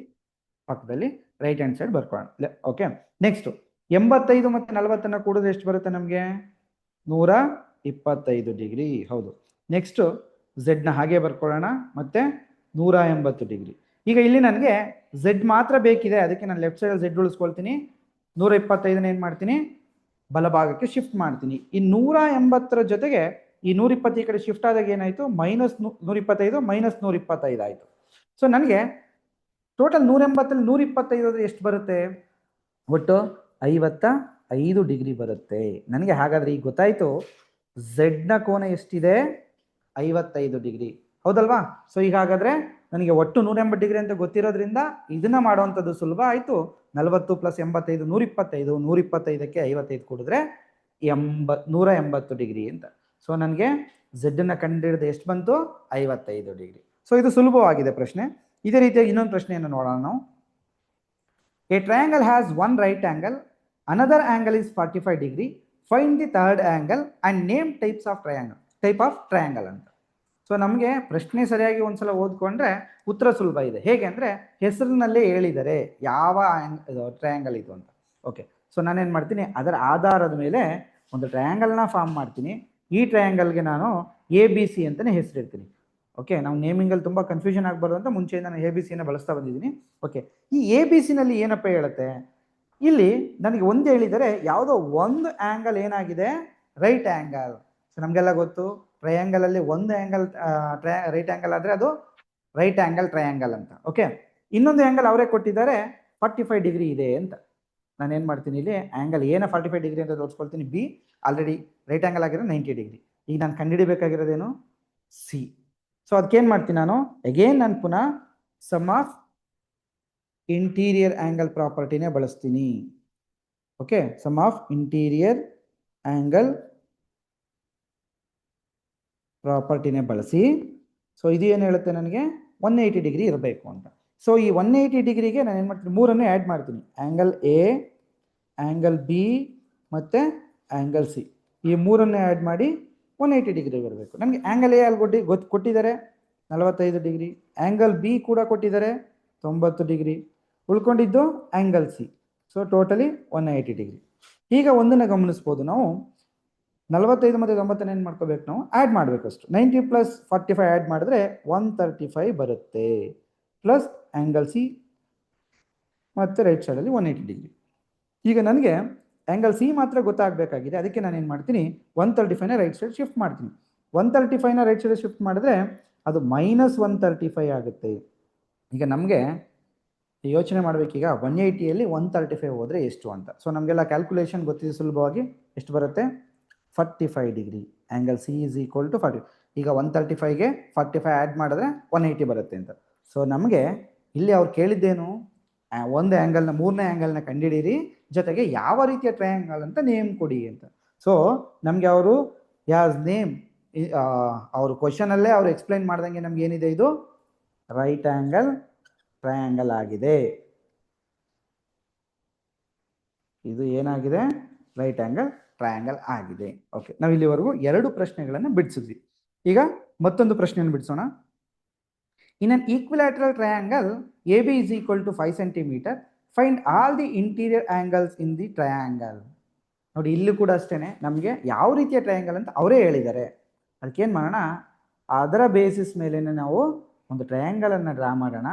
ಪಕ್ಕದಲ್ಲಿ ರೈಟ್ ಹ್ಯಾಂಡ್ ಸೈಡ್ ಬರ್ಕೊಳ್ಳೋಣ. ಓಕೆ, ನೆಕ್ಸ್ಟ್ 85 ಮತ್ತು 40 ಕೂಡಿದ್ರೆ ಎಷ್ಟು ಬರುತ್ತೆ ನಮಗೆ, 125 ಡಿಗ್ರಿ. ಹೌದು, ನೆಕ್ಸ್ಟ್ ಝೆಡ್ನ ಹಾಗೆ ಬರ್ಕೊಳ್ಳೋಣ, ಮತ್ತೆ 180 ಡಿಗ್ರಿ. ಈಗ ಇಲ್ಲಿ ನನಗೆ ಝೆಡ್ ಮಾತ್ರ ಬೇಕಿದೆ, ಅದಕ್ಕೆ ನಾನು ಲೆಫ್ಟ್ ಸೈಡಲ್ಲಿ ಝೆಡ್ ಉಳಿಸ್ಕೊಳ್ತೀನಿ. 125 ಏನು ಮಾಡ್ತೀನಿ, ಬಲಭಾಗಕ್ಕೆ ಶಿಫ್ಟ್ ಮಾಡ್ತೀನಿ. ಈ 180 ಜೊತೆಗೆ ಈ 120 ಈ ಕಡೆ ಶಿಫ್ಟ್ ಆದಾಗ ಏನಾಯಿತು, ಮೈನಸ್ 125 ಮೈನಸ್ 125 ಆಯಿತು. ಸೊ ನನಗೆ ಟೋಟಲ್ 180 125 ಎಷ್ಟು ಬರುತ್ತೆ, ಒಟ್ಟು 55 ಡಿಗ್ರಿ ಬರುತ್ತೆ ನನಗೆ. ಹಾಗಾದರೆ ಈಗ ಗೊತ್ತಾಯಿತು ಝೆಡ್ನ ಕೋನ ಎಷ್ಟಿದೆ, 55 ಡಿಗ್ರಿ. ಹೌದಲ್ವಾ? ಸೊ ಈಗ ಹಾಗಾದ್ರೆ ನನಗೆ ಒಟ್ಟು 180 ಡಿಗ್ರಿ ಅಂತ ಗೊತ್ತಿರೋದ್ರಿಂದ ಇದನ್ನ ಮಾಡುವಂಥದ್ದು ಸುಲಭ ಆಯಿತು. 40 + 85 125, 125ಕ್ಕೆ 55 ಕೂಡಿದ್ರೆ 180 ಡಿಗ್ರಿ ಅಂತ. ಸೊ ನನಗೆ ಝೆಡ್ನ ಕಂಡುಹಿಡಿದು ಎಷ್ಟು ಬಂತು? 55 ಡಿಗ್ರಿ. ಸೊ ಇದು ಸುಲಭವಾಗಿದೆ ಪ್ರಶ್ನೆ. ಇದೇ ರೀತಿಯಾಗಿ ಇನ್ನೊಂದು ಪ್ರಶ್ನೆಯನ್ನು ನೋಡೋಣ ನಾವು. A triangle has one right angle, another angle is 45 degree, find the third angle and name type of triangle ಅಂತ. ಸೊ ನಮಗೆ ಪ್ರಶ್ನೆ ಸರಿಯಾಗಿ ಒಂದ್ಸಲ ಓದ್ಕೊಂಡ್ರೆ ಉತ್ತರ ಸುಲಭ ಇದೆ. ಹೇಗೆ ಅಂದರೆ ಹೆಸರಿನಲ್ಲೇ ಹೇಳಿದರೆ ಯಾವ ಟ್ರಯಾಂಗಲ್ ಇದು ಅಂತ. ಓಕೆ, ಸೊ ನಾನೇನು ಮಾಡ್ತೀನಿ, ಅದರ ಆಧಾರದ ಮೇಲೆ ಒಂದು ಟ್ರಯಾಂಗಲ್ನ ಫಾರ್ಮ್ ಮಾಡ್ತೀನಿ. ಈ ಟ್ರಯಾಂಗಲ್ಗೆ ನಾನು ABC ಅಂತಲೇ ಹೆಸರಿಡ್ತೀನಿ. ಓಕೆ, ನಾವು ನೇಮಿಂಗಲ್ಲಿ ತುಂಬ ಕನ್ಫ್ಯೂಷನ್ ಆಗಬಾರ್ದು ಅಂತ ಮುಂಚೆಯಿಂದ ನಾನು ABC ಬಳಸ್ತಾ ಬಂದಿದ್ದೀನಿ. ಓಕೆ, ಈ ABC ಏನಪ್ಪ ಹೇಳುತ್ತೆ, ಇಲ್ಲಿ ನನಗೆ ಒಂದು ಹೇಳಿದರೆ ಯಾವುದೋ ಒಂದು ಆ್ಯಂಗಲ್ ಏನಾಗಿದೆ, ರೈಟ್ ಆ್ಯಂಗಲ್. ಸೊ ನಮಗೆಲ್ಲ ಗೊತ್ತು, ಟ್ರಯಾಂಗಲಲ್ಲಿ ಒಂದು ಆ್ಯಂಗಲ್ ರೈಟ್ ಆ್ಯಂಗಲ್ ಆದರೆ ಅದು ರೈಟ್ ಆ್ಯಂಗಲ್ ಟ್ರಯಾಂಗಲ್ ಅಂತ. ಓಕೆ, ಇನ್ನೊಂದು ಆ್ಯಂಗಲ್ ಅವರೇ ಕೊಟ್ಟಿದ್ದಾರೆ 45 ಡಿಗ್ರಿ ಇದೆ ಅಂತ. ನಾನೇನು ಮಾಡ್ತೀನಿ, ಇಲ್ಲಿ ಆ್ಯಂಗಲ್ ಏನ 45 ಡಿಗ್ರಿ ಅಂತ ತೋರಿಸ್ಕೊಳ್ತೀನಿ. B ಆಲ್ರೆಡಿ ರೈಟ್ ಆ್ಯಂಗಲ್ ಆಗಿರೋ 90 ಡಿಗ್ರಿ. ಈಗ ನಾನು ಕಂಡುಹಿಡಿಬೇಕಾಗಿರೋದೇನು? C. ಸೊ ಅದಕ್ಕೇನು ಮಾಡ್ತೀನಿ ನಾನು, ಅಗೇನ್ ನಾನು ಪುನಃ ಸಮ್ ಆಫ್ ಇಂಟೀರಿಯರ್ ಆ್ಯಂಗಲ್ ಪ್ರಾಪರ್ಟಿನೇ ಬಳಸ್ತೀನಿ. Okay, sum of interior angle ಪ್ರಾಪರ್ಟಿನೇ ಬಳಸಿ. ಸೊ ಇದು ಏನು ಹೇಳುತ್ತೆ ನನಗೆ, 180 ಡಿಗ್ರಿ ಇರಬೇಕು ಅಂತ. ಸೊ ಈ 180 ಡಿಗ್ರಿಗೆ ನಾನು ಏನು ಮಾಡ್ತೀನಿ, ಮೂರನ್ನು ಆ್ಯಡ್ ಮಾಡ್ತೀನಿ. ಆ್ಯಂಗಲ್ A, ಆ್ಯಂಗಲ್ B ಮತ್ತು ಆ್ಯಂಗಲ್ C. ಈ ಮೂರನ್ನು ಆ್ಯಡ್ ಮಾಡಿ 180 ಡಿಗ್ರಿ ಬರಬೇಕು. ನನಗೆ ಆ್ಯಂಗಲ್ A ಅಲ್ಲಿ ಕೊಟ್ಟಿದ್ದಾರೆ 45 ಡಿಗ್ರಿ, ಆ್ಯಂಗಲ್ B ಕೂಡ ಕೊಟ್ಟಿದ್ದಾರೆ 90 ಡಿಗ್ರಿ, ಉಳ್ಕೊಂಡಿದ್ದು angle C. So totally 180 degree. ಈಗ ಒಂದನ್ನು ಗಮನಿಸ್ಬೋದು ನಾವು, 45 ಮತ್ತು 90 ಏನು ಮಾಡ್ಕೋಬೇಕು, ನಾವು ಆ್ಯಡ್ ಮಾಡಬೇಕು ಅಷ್ಟು. 90 + 45 ಆ್ಯಡ್ ಮಾಡಿದ್ರೆ 135 ಬರುತ್ತೆ, ಪ್ಲಸ್ ಆ್ಯಂಗಲ್ C ಮತ್ತು ರೈಟ್ ಸೈಡಲ್ಲಿ 180 ಡಿಗ್ರಿ. ಈಗ ನನಗೆ ಆ್ಯಂಗಲ್ C ಮಾತ್ರ ಗೊತ್ತಾಗಬೇಕಾಗಿದೆ. ಅದಕ್ಕೆ ನಾನು ಏನು ಮಾಡ್ತೀನಿ, 135ನ ರೈಟ್ ಸೈಡ್ ಶಿಫ್ಟ್ ಮಾಡ್ತೀನಿ. 135ನ ರೈಟ್ ಸೈಡ್ ಶಿಫ್ಟ್ ಮಾಡಿದ್ರೆ ಅದು -135 ಆಗುತ್ತೆ. ಈಗ ನಮಗೆ ಯೋಚನೆ ಮಾಡಬೇಕೀಗ, 180ಯಲ್ಲಿ 135 ಹೋದರೆ ಎಷ್ಟು ಅಂತ. ಸೊ ನಮಗೆಲ್ಲ ಕ್ಯಾಲ್ಕುಲೇಷನ್ ಗೊತ್ತಿದೆ ಸುಲಭವಾಗಿ. ಎಷ್ಟು ಬರುತ್ತೆ? 45 ಡಿಗ್ರಿ. Angle C = 40. ಈಗ 135ಗೆ 45 ಆ್ಯಡ್ ಮಾಡಿದ್ರೆ 180 ಬರುತ್ತೆ ಅಂತ. ಸೊ ನಮಗೆ ಇಲ್ಲಿ ಅವ್ರು ಕೇಳಿದ್ದೇನು, ಒಂದು ಆ್ಯಂಗಲ್ನ, ಮೂರನೇ ಆ್ಯಂಗಲ್ನ ಕಂಡುಹಿಡೀರಿ, ಜೊತೆಗೆ ಯಾವ ರೀತಿಯ ಟ್ರಯಾಂಗಲ್ ಅಂತ ನೇಮ್ ಕೊಡಿ ಅಂತ. ಸೊ ನಮಗೆ ಅವರು ಯಾಸ್ ನೇಮ್, ಅವರು ಕ್ವಶನಲ್ಲೇ ಅವರು ಎಕ್ಸ್ಪ್ಲೈನ್ ಮಾಡ್ದಂಗೆ ನಮ್ಗೆ ಏನಿದೆ, ಇದು ರೈಟ್ ಆ್ಯಂಗಲ್ ಟ್ರಯಾಂಗಲ್ ಆಗಿದೆ. ಇದು ಏನಾಗಿದೆ? ರೈಟ್ ಆ್ಯಂಗಲ್ ಟ್ರಯಾಂಗಲ್ ಆಗಿದೆ. ಓಕೆ, ನಾವು ಇಲ್ಲಿವರೆಗೂ 2 ಪ್ರಶ್ನೆಗಳನ್ನು ಬಿಡಿಸಿದ್ವಿ. ಈಗ ಮತ್ತೊಂದು ಪ್ರಶ್ನೆಯನ್ನು ಬಿಡಿಸೋಣ. In an equilateral triangle AB = 5 cm, find all the interior angles in the triangle. ನೋಡಿ, ಇಲ್ಲೂ ಕೂಡ ಅಷ್ಟೇ, ನಮಗೆ ಯಾವ ರೀತಿಯ ಟ್ರಯಾಂಗಲ್ ಅಂತ ಅವರೇ ಹೇಳಿದ್ದಾರೆ. ಅದಕ್ಕೇನು ಮಾಡೋಣ, ಅದರ ಬೇಸಿಸ್ ಮೇಲೆ ನಾವು ಒಂದು ಟ್ರಯಾಂಗಲನ್ನು ಡ್ರಾ ಮಾಡೋಣ.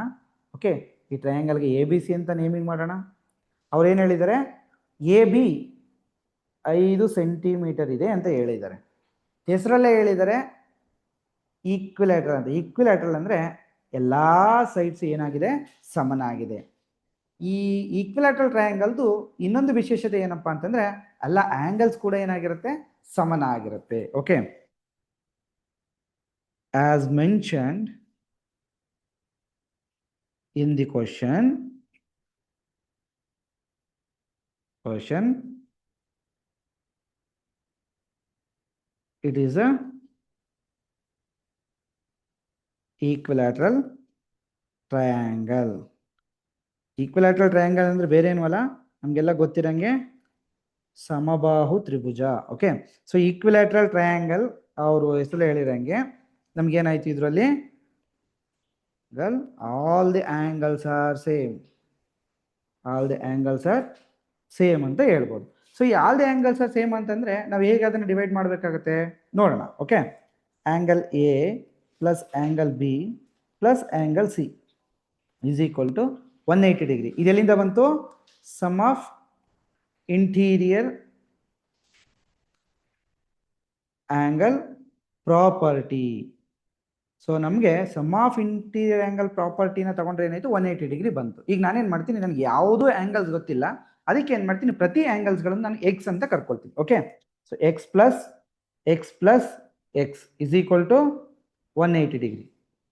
ಓಕೆ, ಈ ಟ್ರಯಾಂಗಲ್ಗೆ ABC ಅಂತ ನೇಮಿಂಗ್ ಮಾಡೋಣ. ಅವ್ರೇನು ಹೇಳಿದ್ದಾರೆ, AB 5 ಸೆಂಟಿಮೀಟರ್ ಇದೆ ಅಂತ ಹೇಳಿದ್ದಾರೆ. ಹೆಸರಲ್ಲೇ ಹೇಳಿದ್ದಾರೆ ಈಕ್ವಿಲ್ಯಾಟರಲ್ ಅಂತ. ಈಕ್ವಿಲ್ಯಾಟರಲ್ ಅಂದರೆ ಎಲ್ಲ ಸೈಡ್ಸ್ ಏನಾಗಿದೆ, ಸಮನಾಗಿದೆ. ಈ ಈಕ್ವಿಲ್ಯಾಟರಲ್ ಟ್ರಯಾಂಗಲ್ದು ಇನ್ನೊಂದು ವಿಶೇಷತೆ ಏನಪ್ಪ ಅಂತಂದರೆ, ಎಲ್ಲ ಆ್ಯಂಗಲ್ಸ್ ಕೂಡ ಏನಾಗಿರುತ್ತೆ, ಸಮನಾಗಿರುತ್ತೆ. Okay, as mentioned in the question it is a equilateral triangle. Equilateral triangle ಅಂದರೆ ಬೇರೆ ಏನೂ ಅಲ್ಲ, ನಮಗೆಲ್ಲ ಗೊತ್ತಿರಂಗೆ ಸಮಬಾಹು ತ್ರಿಭುಜ. ಓಕೆ, ಸೊ ಈಕ್ವಿಲ್ಯಾಟರಲ್ ಟ್ರಯಾಂಗಲ್ ಅವರು ಹೆಸರು ಹೇಳಿರಂಗೆ ನಮ್ಗೇನಾಯ್ತು, ಇದರಲ್ಲಿ all the angles are same, ಅಂತ ಹೇಳ್ಬೋದು. ಸೊ ಈ all the angles are same ಅಂತಂದರೆ ನಾವು ಹೇಗೆ ಅದನ್ನು ಡಿವೈಡ್ ಮಾಡಬೇಕಾಗುತ್ತೆ ನೋಡೋಣ. Okay, angle A plus angle B plus angle C = 180 degree. ಇದೆಲ್ಲಿಂದ ಬಂತು? Sum of interior angle property. So ನಮಗೆ ಸಮ್ ಆಫ್ ಇಂಟೀರಿಯರ್ ಆ್ಯಂಗಲ್ ಪ್ರಾಪರ್ಟಿನ ತಗೊಂಡ್ರೆ ಏನಾಯಿತು, 180 ಡಿಗ್ರಿ ಬಂತು. ಈಗ ನಾನೇನು ಮಾಡ್ತೀನಿ, ನನಗೆ ಯಾವುದೂ ಆ್ಯಂಗಲ್ಸ್ ಗೊತ್ತಿಲ್ಲ, ಅದಕ್ಕೆ ಏನು ಮಾಡ್ತೀನಿ, ಪ್ರತಿ ಆ್ಯಂಗಲ್ಸ್ಗಳನ್ನು ನಾನು X ಅಂತ ಕರ್ಕೊಳ್ತೀನಿ. Okay, so X + X + X = 180 degree.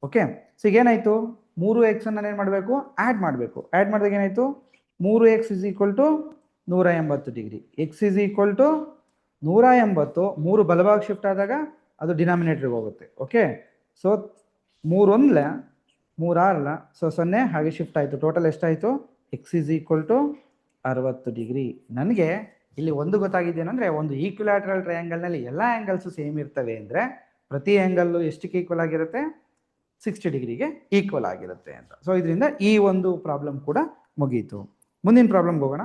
Okay. So ಈಗ ಏನಾಯ್ತು, 3x ಅನ್ನು ಏನು ಮಾಡಬೇಕು, ಆ್ಯಡ್ ಮಾಡಬೇಕು. ಆ್ಯಡ್ ಮಾಡಿದಾಗ ಏನಾಯ್ತು, 3x is equal to 180 degree. X is equal to 180. 3 ಬಲಭಾಗ ಶಿಫ್ಟ್ ಆದಾಗ ಅದು ಡಿನಾಮಿನೇಟರ್ಗೆ ಹೋಗುತ್ತೆ. ಓಕೆ. ಸೊ 3 1 3 6 ಸೊ 0 ಹಾಗೆ ಶಿಫ್ಟ್ ಆಯಿತು. ಟೋಟಲ್ ಎಷ್ಟಾಯಿತು, X is equal to 60 degree. ನನಗೆ ಇಲ್ಲಿ ಒಂದು ಗೊತ್ತಾಗಿದ್ದೇನೆಂದರೆ, ಒಂದು ಈಕ್ವಿಲ್ಯಾಟರಲ್ ಟ್ರಯಾಂಗಲ್ನಲ್ಲಿ ಎಲ್ಲ ಆ್ಯಂಗಲ್ಸು ಸೇಮ್ ಇರ್ತವೆ ಅಂದರೆ ಪ್ರತಿ ಆ್ಯಂಗಲ್ಲು ಎಷ್ಟಕ್ಕೆ ಈಕ್ವಲ್ ಆಗಿರುತ್ತೆ, 60 ಡಿಗ್ರಿಗೆ ಈಕ್ವಲ್ ಆಗಿರುತ್ತೆ ಅಂತ. ಸೊ ಇದರಿಂದ ಈ ಒಂದು ಪ್ರಾಬ್ಲಮ್ ಕೂಡ ಮುಗೀತು. ಮುಂದಿನ ಪ್ರಾಬ್ಲಮ್ಗೆ ಹೋಗೋಣ.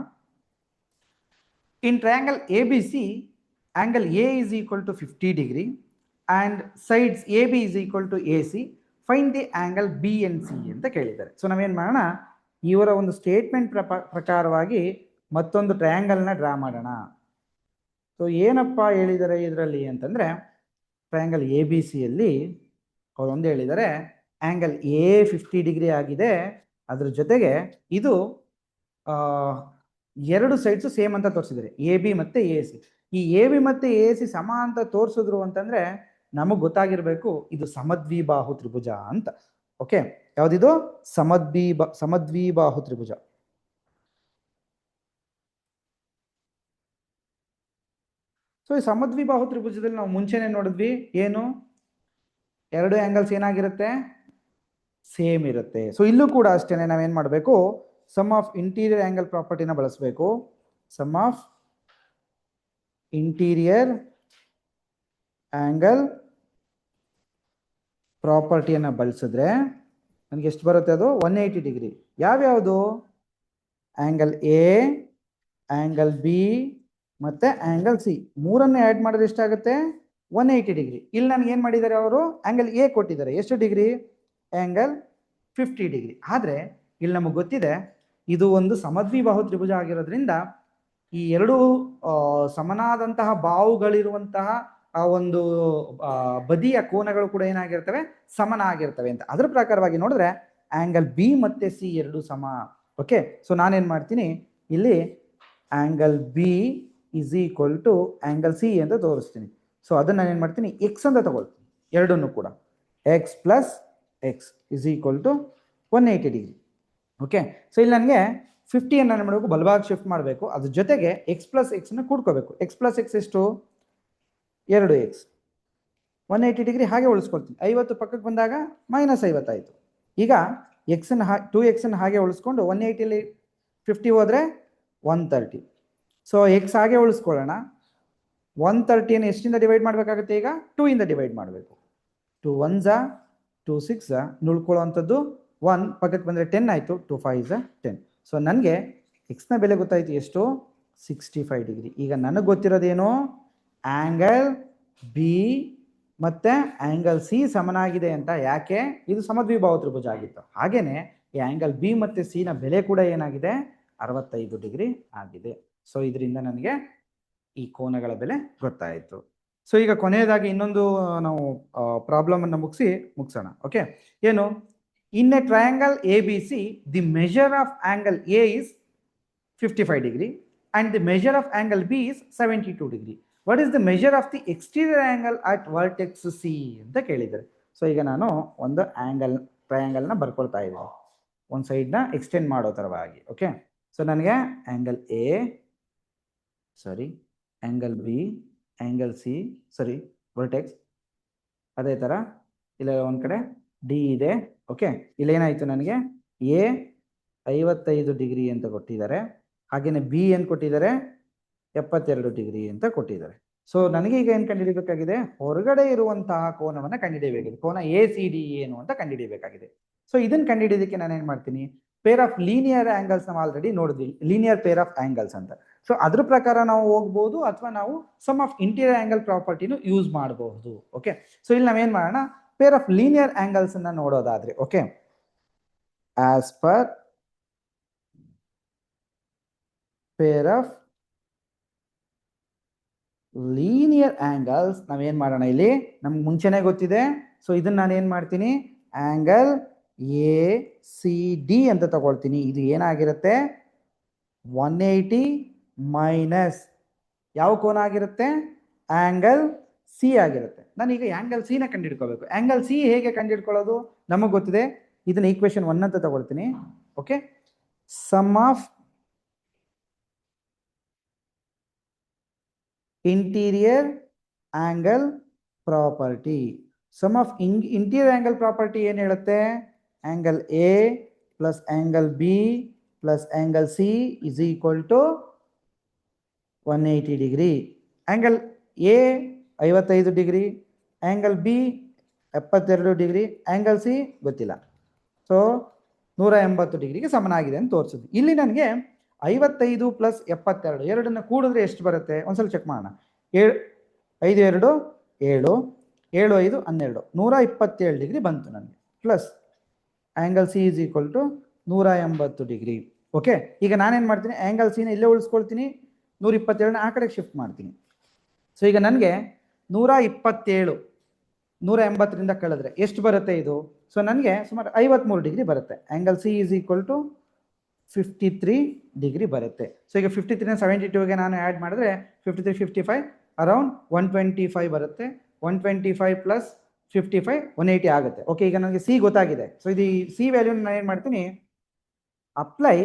In triangle A B C, angle A is equal to 50 degree and sides A B is equal to A C, find the angle B and C ಅಂತ ಕೇಳಿದ್ದಾರೆ. ಸೊ ನಾವೇನು ಮಾಡೋಣ, ಇವರ ಒಂದು ಸ್ಟೇಟ್ಮೆಂಟ್ ಪ್ರಕಾರವಾಗಿ ಮತ್ತೊಂದು ಟ್ರಯಾಂಗಲ್ನ ಡ್ರಾ ಮಾಡೋಣ. ಸೊ ಏನಪ್ಪ ಹೇಳಿದ್ದಾರೆ ಇದರಲ್ಲಿ ಅಂತಂದರೆ, ಟ್ರಯಾಂಗಲ್ ಎ ಬಿ ಸಿಯಲ್ಲಿ ಅವ್ರು ಒಂದು ಹೇಳಿದ್ದಾರೆ, ಆ್ಯಂಗಲ್ ಎ 50 ಡಿಗ್ರಿ ಆಗಿದೆ, ಅದ್ರ ಜೊತೆಗೆ ಇದು 2 ಸೈಡ್ಸು ಸೇಮ್ ಅಂತ ತೋರಿಸಿದ್ದಾರೆ, ಎ ಬಿ ಮತ್ತು ಎ ಸಿ. ಈ ಎ ಬಿ ಮತ್ತು ಎ ಸಿ ಸಮ ಅಂತ ತೋರಿಸಿದ್ರು ಅಂತಂದರೆ ನಮಗೆ ಗೊತ್ತಾಗಿರಬೇಕು ಇದು ಸಮದ್ವಿಬಾಹು ತ್ರಿಭುಜ ಅಂತ. ಓಕೆ, ಯಾವುದಿದು, ಸಮದ್ವಿಬಾಹು ತ್ರಿಭುಜ. ಸೊ ಈ ಸಮದ್ವಿಬಾಹು ತ್ರಿಭುಜದಲ್ಲಿ ನಾವು ಮುಂಚೆನೆ ನೋಡಿದ್ವಿ ಏನು, 2 ಆ್ಯಂಗಲ್ಸ್ ಏನಾಗಿರುತ್ತೆ, ಸೇಮ್ ಇರುತ್ತೆ. ಸೊ ಇಲ್ಲೂ ಕೂಡ ಅಷ್ಟೇ, ನಾವೇನು ಮಾಡಬೇಕು, ಸಮ್ ಆಫ್ ಇಂಟೀರಿಯರ್ ಆ್ಯಂಗಲ್ ಪ್ರಾಪರ್ಟಿನ ಬಳಸಬೇಕು. ಸಮ್ ಆಫ್ ಇಂಟೀರಿಯರ್ ಆ್ಯಂಗಲ್ ಪ್ರಾಪರ್ಟಿಯನ್ನು ಬಳಸಿದ್ರೆ ನನಗೆ ಎಷ್ಟು ಬರುತ್ತೆ, ಅದು 180 ಡಿಗ್ರಿ. ಯಾವ್ಯಾವುದು, ಆ್ಯಂಗಲ್ ಎ, ಆ್ಯಂಗಲ್ ಬಿ ಮತ್ತು ಆ್ಯಂಗಲ್ ಸಿ, ಮೂರನ್ನು ಆ್ಯಡ್ ಮಾಡಿದ್ರೆ ಎಷ್ಟಾಗುತ್ತೆ, 180 ಡಿಗ್ರಿ. ಇಲ್ಲಿ ನನಗೆ ಏನು ಮಾಡಿದ್ದಾರೆ ಅವರು, ಆ್ಯಂಗಲ್ ಎ ಕೊಟ್ಟಿದ್ದಾರೆ, ಎಷ್ಟು ಡಿಗ್ರಿ, ಆ್ಯಂಗಲ್ 50 ಡಿಗ್ರಿ. ಆದರೆ ಇಲ್ಲಿ ನಮಗೆ ಗೊತ್ತಿದೆ ಇದು ಒಂದು ಸಮದ್ವಿಬಾಹು ತ್ರಿಭುಜ ಆಗಿರೋದ್ರಿಂದ ಈ ಎರಡು ಸಮನಾದಂತಹ ಬಾಹುಗಳಿರುವಂತಹ ಆ ಒಂದು ಬದಿಯ ಕೋನಗಳು ಕೂಡ ಏನಾಗಿರ್ತವೆ, ಸಮನಾಗಿರ್ತವೆ ಅಂತ. ಅದರ ಪ್ರಕಾರವಾಗಿ ನೋಡಿದ್ರೆ ಆ್ಯಂಗಲ್ ಬಿ ಮತ್ತು ಸಿ ಎರಡು ಸಮ. ಓಕೆ, ಸೊ ನಾನೇನು ಮಾಡ್ತೀನಿ ಇಲ್ಲಿ, angle B is equal to angle C ಅಂತ ತೋರಿಸ್ತೀನಿ. ಸೊ ಅದನ್ನು ನಾನೇನು ಮಾಡ್ತೀನಿ, ಎಕ್ಸ್ ಅಂತ ತಗೊಳ್ತೀನಿ, ಎರಡನ್ನೂ ಕೂಡ X plus X is equal to 180 degree. Okay, so ಇಲ್ಲಿ ನನಗೆ 50 ಏನು ಮಾಡಬೇಕು, ಬಲಭಾಗ ಶಿಫ್ಟ್ ಮಾಡಬೇಕು, ಅದ್ರ ಜೊತೆಗೆ ಎಕ್ಸ್ ಪ್ಲಸ್ ಎಕ್ಸ್ನ ಕೂಡ್ಕೋಬೇಕು. ಎಕ್ಸ್ ಪ್ಲಸ್ ಎಕ್ಸ್ ಎಷ್ಟು, 2x, 180 ಡಿಗ್ರಿ ಹಾಗೆ ಉಳಿಸ್ಕೊಳ್ತೀನಿ. 50 ಪಕ್ಕಕ್ಕೆ ಬಂದಾಗ -50 ಆಯಿತು. ಈಗ ಎಕ್ಸನ್ನು 2x ಹಾಗೆ ಉಳಿಸ್ಕೊಂಡು 180ಲಿ 50 ಹೋದರೆ 130. ಸೊ ಎಕ್ಸ್ ಹಾಗೆ ಉಳಿಸ್ಕೊಳ್ಳೋಣ. 130ನ ಎಷ್ಟಿಂದ ಡಿವೈಡ್ ಮಾಡಬೇಕಾಗುತ್ತೆ, ಈಗ 2 ಇಂದ ಡಿವೈಡ್ ಮಾಡಬೇಕು. 2 1 2 6 ಉಳ್ಕೊಳ್ಳೋವಂಥದ್ದು 1 ಪಕ್ಕಕ್ಕೆ ಬಂದರೆ 10 ಆಯಿತು. 2 5 10. ಸೊ ನನಗೆ ಎಕ್ಸ್ನ ಬೆಲೆ ಗೊತ್ತಾಯಿತು ಎಷ್ಟು, 65 ಡಿಗ್ರಿ. ಈಗ ನನಗೆ ಗೊತ್ತಿರೋದೇನು, ಆ್ಯಂಗಲ್ ಬಿ ಮತ್ತು ಆ್ಯಂಗಲ್ ಸಿ ಸಮನಾಗಿದೆ ಅಂತ. ಯಾಕೆ, ಇದು ಸಮದ್ವಿಬಾಹು ತ್ರಿಭುಜ ಆಗಿತ್ತು. ಹಾಗೆಯೇ ಈ ಆ್ಯಂಗಲ್ ಬಿ ಮತ್ತು ಸಿನ ಬೆಲೆ ಕೂಡ ಏನಾಗಿದೆ, 65 ಡಿಗ್ರಿ ಆಗಿದೆ. ಸೊ ಇದರಿಂದ ನನಗೆ ಈ ಕೋನಗಳ ಬೆಲೆ ಗೊತ್ತಾಯಿತು. ಸೊ ಈಗ ಕೊನೆಯದಾಗಿ ಇನ್ನೊಂದು ನಾವು ಪ್ರಾಬ್ಲಮನ್ನು ಮುಗಿಸೋಣ. ಓಕೆ, ಏನು, ಇನ್ a triangle A B see the measure of angle A is 55 degree and the measure of angle B is 72 degree. What is the measure of the exterior angle at vertex C ಅಂತ ಕೇಳಿದ್ದಾರೆ. So ಈಗ ನಾನು ಒಂದು ಟ್ರಯಾಂಗಲ್ನ ಬರ್ಕೊಳ್ತಾ ಇದ್ದೀನಿ, ಒಂದು ಸೈಡ್ನ extend ಮಾಡೋ ಥರವಾಗಿ. Okay, so ನನಗೆ angle A, angle B, angle C, vertex, ಅದೇ ಥರ ಇಲ್ಲ ಒಂದು ಕಡೆ ಡಿ ಇದೆ. ಓಕೆ, ಇಲ್ಲೇನಾಯಿತು, ನನಗೆ ಎ 55 ಡಿಗ್ರಿ ಅಂತ ಕೊಟ್ಟಿದ್ದಾರೆ, ಹಾಗೆಯೇ ಬಿ ಏನು ಕೊಟ್ಟಿದ್ದಾರೆ, 72 ಡಿಗ್ರಿ ಅಂತ ಕೊಟ್ಟಿದ್ದಾರೆ. ಸೊ ನನಗೆ ಈಗ ಏನು ಕಂಡುಹಿಡಿಯಬೇಕಾಗಿದೆ, ಹೊರಗಡೆ ಇರುವಂತಹ ಕೋನವನ್ನು ಕಂಡುಹಿಡಿಯಬೇಕಿದೆ. ಕೋನ ಎ ಸಿ ಡಿ ಏನು ಅಂತ ಕಂಡುಹಿಡಿಯಬೇಕಾಗಿದೆ. ಸೊ ಇದನ್ನು ಕಂಡುಹಿಡಿಯೋದಕ್ಕೆ ನಾನು ಏನು ಮಾಡ್ತೀನಿ, ಪೇರ್ ಆಫ್ ಲೀನಿಯರ್ ಆ್ಯಂಗಲ್ಸ್ ನಾವು ಆಲ್ರೆಡಿ ನೋಡಿದ್ವಿ, ಲೀನಿಯರ್ ಪೇರ್ ಆಫ್ ಆ್ಯಂಗಲ್ಸ್ ಅಂತ. ಸೊ ಅದ್ರ ಪ್ರಕಾರ ನಾವು ಹೋಗ್ಬೋದು, ಅಥವಾ ನಾವು ಸಮ್ ಆಫ್ ಇಂಟೀರಿಯರ್ ಆ್ಯಂಗಲ್ ಪ್ರಾಪರ್ಟಿನೂ ಯೂಸ್ ಮಾಡಬಹುದು. ಓಕೆ, ಸೊ ಇಲ್ಲಿ ನಾವೇನು ಮಾಡೋಣ, ಪೇರ್ ಆಫ್ ಲೀನಿಯರ್ ಆ್ಯಂಗಲ್ಸ್ ಅನ್ನ ನೋಡೋದಾದ್ರೆ, okay, as per pair of linear angles ನಾವೇನು ಮಾಡೋಣ, ಇಲ್ಲಿ ನಮ್ಗೆ ಮುಂಚೆನೇ ಗೊತ್ತಿದೆ. ಸೊ ಇದನ್ನ ನಾನು ಏನು ಮಾಡ್ತೀನಿ, ಆ್ಯಂಗಲ್ ಎ ಸಿ ಡಿ ಅಂತ ತಗೊಳ್ತೀನಿ. ಇದು ಏನಾಗಿರುತ್ತೆ, 180 ಮೈನಸ್ ಯಾವ ಕೋನ ಆಗಿರುತ್ತೆ, ಆ್ಯಂಗಲ್ ಸಿ ಆಗಿರುತ್ತೆ. ನಾನೀಗ ಆಂಗಲ್ ಸಿ ನ ಕಂಡುಹಿಡ್ಕೋಬೇಕು. ಆಂಗಲ್ ಸಿ ಹೇಗೆ ಕಂಡುಹಿಡ್ಕೊಳ್ಳೋದು ನಮಗೆ ಗೊತ್ತಿದೆ. ಇದನ್ನ ಈಕ್ವೇಶನ್ 1 ಅಂತ ತಗೊಳ್ತೀನಿ. Okay, sum of interior angle property. Sum of interior angle property ಏನು ಹೇಳುತ್ತೆ? Angle A plus angle B plus angle C is equal to 180 degree. Angle A 55 degree, angle B 72 degree, angle C ಗೊತ್ತಿಲ್ಲ. So 180 ಡಿಗ್ರಿಗೆ ಸಮನಾಗಿದೆ ಅಂತ ತೋರಿಸಿದ್ವಿ. ಇಲ್ಲಿ ನನಗೆ 55 plus 72 ಎರಡನ್ನ ಕೂಡಿದ್ರೆ ಎಷ್ಟು ಬರುತ್ತೆ ಒಂದ್ಸಲ ಚೆಕ್ ಮಾಡೋಣ. 5 2 7, 7 5 12, 127 ಡಿಗ್ರಿ ಬಂತು ನನಗೆ. Plus angle C is equal to 180 degree. Okay, ಈಗ ನಾನೇನು ಮಾಡ್ತೀನಿ, ಆಂಗಲ್ ಸಿನ ಇಲ್ಲೇ ಉಳಿಸ್ಕೊಳ್ತೀನಿ, 127ನ ಆ ಕಡೆಗೆ ಶಿಫ್ಟ್ ಮಾಡ್ತೀನಿ. ಸೊ ಈಗ ನನಗೆ 127 180ರಿಂದ ಕಳೆದ್ರೆ ಎಷ್ಟು ಬರುತ್ತೆ ಇದು? ಸೊ ನನಗೆ ಸುಮಾರು 53 ಡಿಗ್ರಿ ಬರುತ್ತೆ. Angle C is equal to 53 degree ಬರುತ್ತೆ. ಸೊ ಈಗ 53ನ 72ಗೆ ನಾನು ಆ್ಯಡ್ ಮಾಡಿದ್ರೆ 53 55 ಅರೌಂಡ್ 125 ಬರುತ್ತೆ. 125 ಪ್ಲಸ್ 55 180 ಆಗುತ್ತೆ. ಓಕೆ, ಈಗ ನನಗೆ ಸಿ ಗೊತ್ತಾಗಿದೆ. ಸೊ ಇದು ಸಿ ವ್ಯಾಲ್ಯೂನ ನಾನು ಏನು ಮಾಡ್ತೀನಿ, apply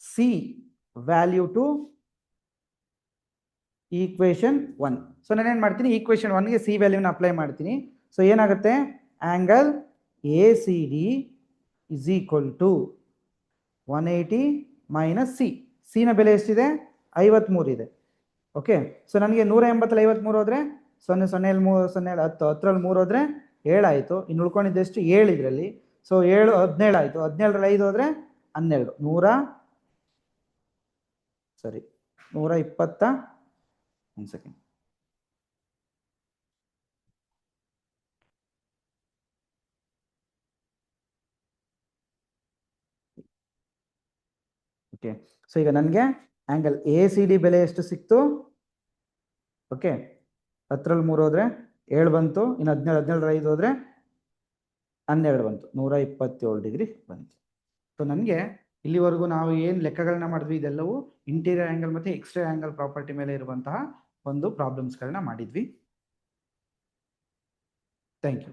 C value to equation 1. So ನಾನೇನು ಮಾಡ್ತೀನಿ, ಈಕ್ವೇಶನ್ 1ಗೆ ಸಿ ವ್ಯಾಲ್ಯೂನ ಅಪ್ಲೈ ಮಾಡ್ತೀನಿ. ಸೊ ಏನಾಗುತ್ತೆ, angle A C D is equal to 180 minus C. ಸಿನ ಬೆಲೆ ಎಷ್ಟಿದೆ? 53 ಇದೆ. ಓಕೆ, ಸೊ ನನಗೆ 180 53 ಹೋದ್ರೆ 0 0 3 0 10 10ರಲ್ಲಿ 3 ಹೋದ್ರೆ 7 ಆಯಿತು. ಇನ್ನು ಉಳ್ಕೊಂಡಿದ್ದೆಷ್ಟು? 7 ಇದರಲ್ಲಿ. ಸೊ 7 17 ಆಯಿತು. 17ರಲ್ಲಿ 5 ಹೋದ್ರೆ 12, 120. ಒಂದು ಸೆಕೆಂಡ್. ಓಕೆ, ಸೊ ಈಗ ನನಗೆ ಆಂಗಲ್ ಎ ಸಿ ಡಿ ಬೆಲೆ ಎಷ್ಟು ಸಿಕ್ತು? ಓಕೆ, 10ರಲ್ಲಿ 3 ಹೋದ್ರೆ 7 ಬಂತು. ಇನ್ನು 17ರಲ್ಲಿ 5 ಹೋದ್ರೆ 12 ಬಂತು. 127 ಡಿಗ್ರಿ ಬಂತು. ಸೊ ನನಗೆ ಇಲ್ಲಿವರೆಗೂ ನಾವು ಏನು ಲೆಕ್ಕಗಳನ್ನ ಮಾಡಿದ್ವಿ ಇದೆಲ್ಲವೂ ಇಂಟೀರಿಯರ್ ಆಂಗಲ್ ಮತ್ತು ಎಕ್ಸ್ಟೀರಿಯರ್ ಆಂಗಲ್ ಪ್ರಾಪರ್ಟಿ ಮೇಲೆ ಇರುವಂತಹ ಒಂದು ಪ್ರಾಬ್ಲಮ್ಸ್ಗಳನ್ನ ಮಾಡಿದ್ವಿ. Thank you.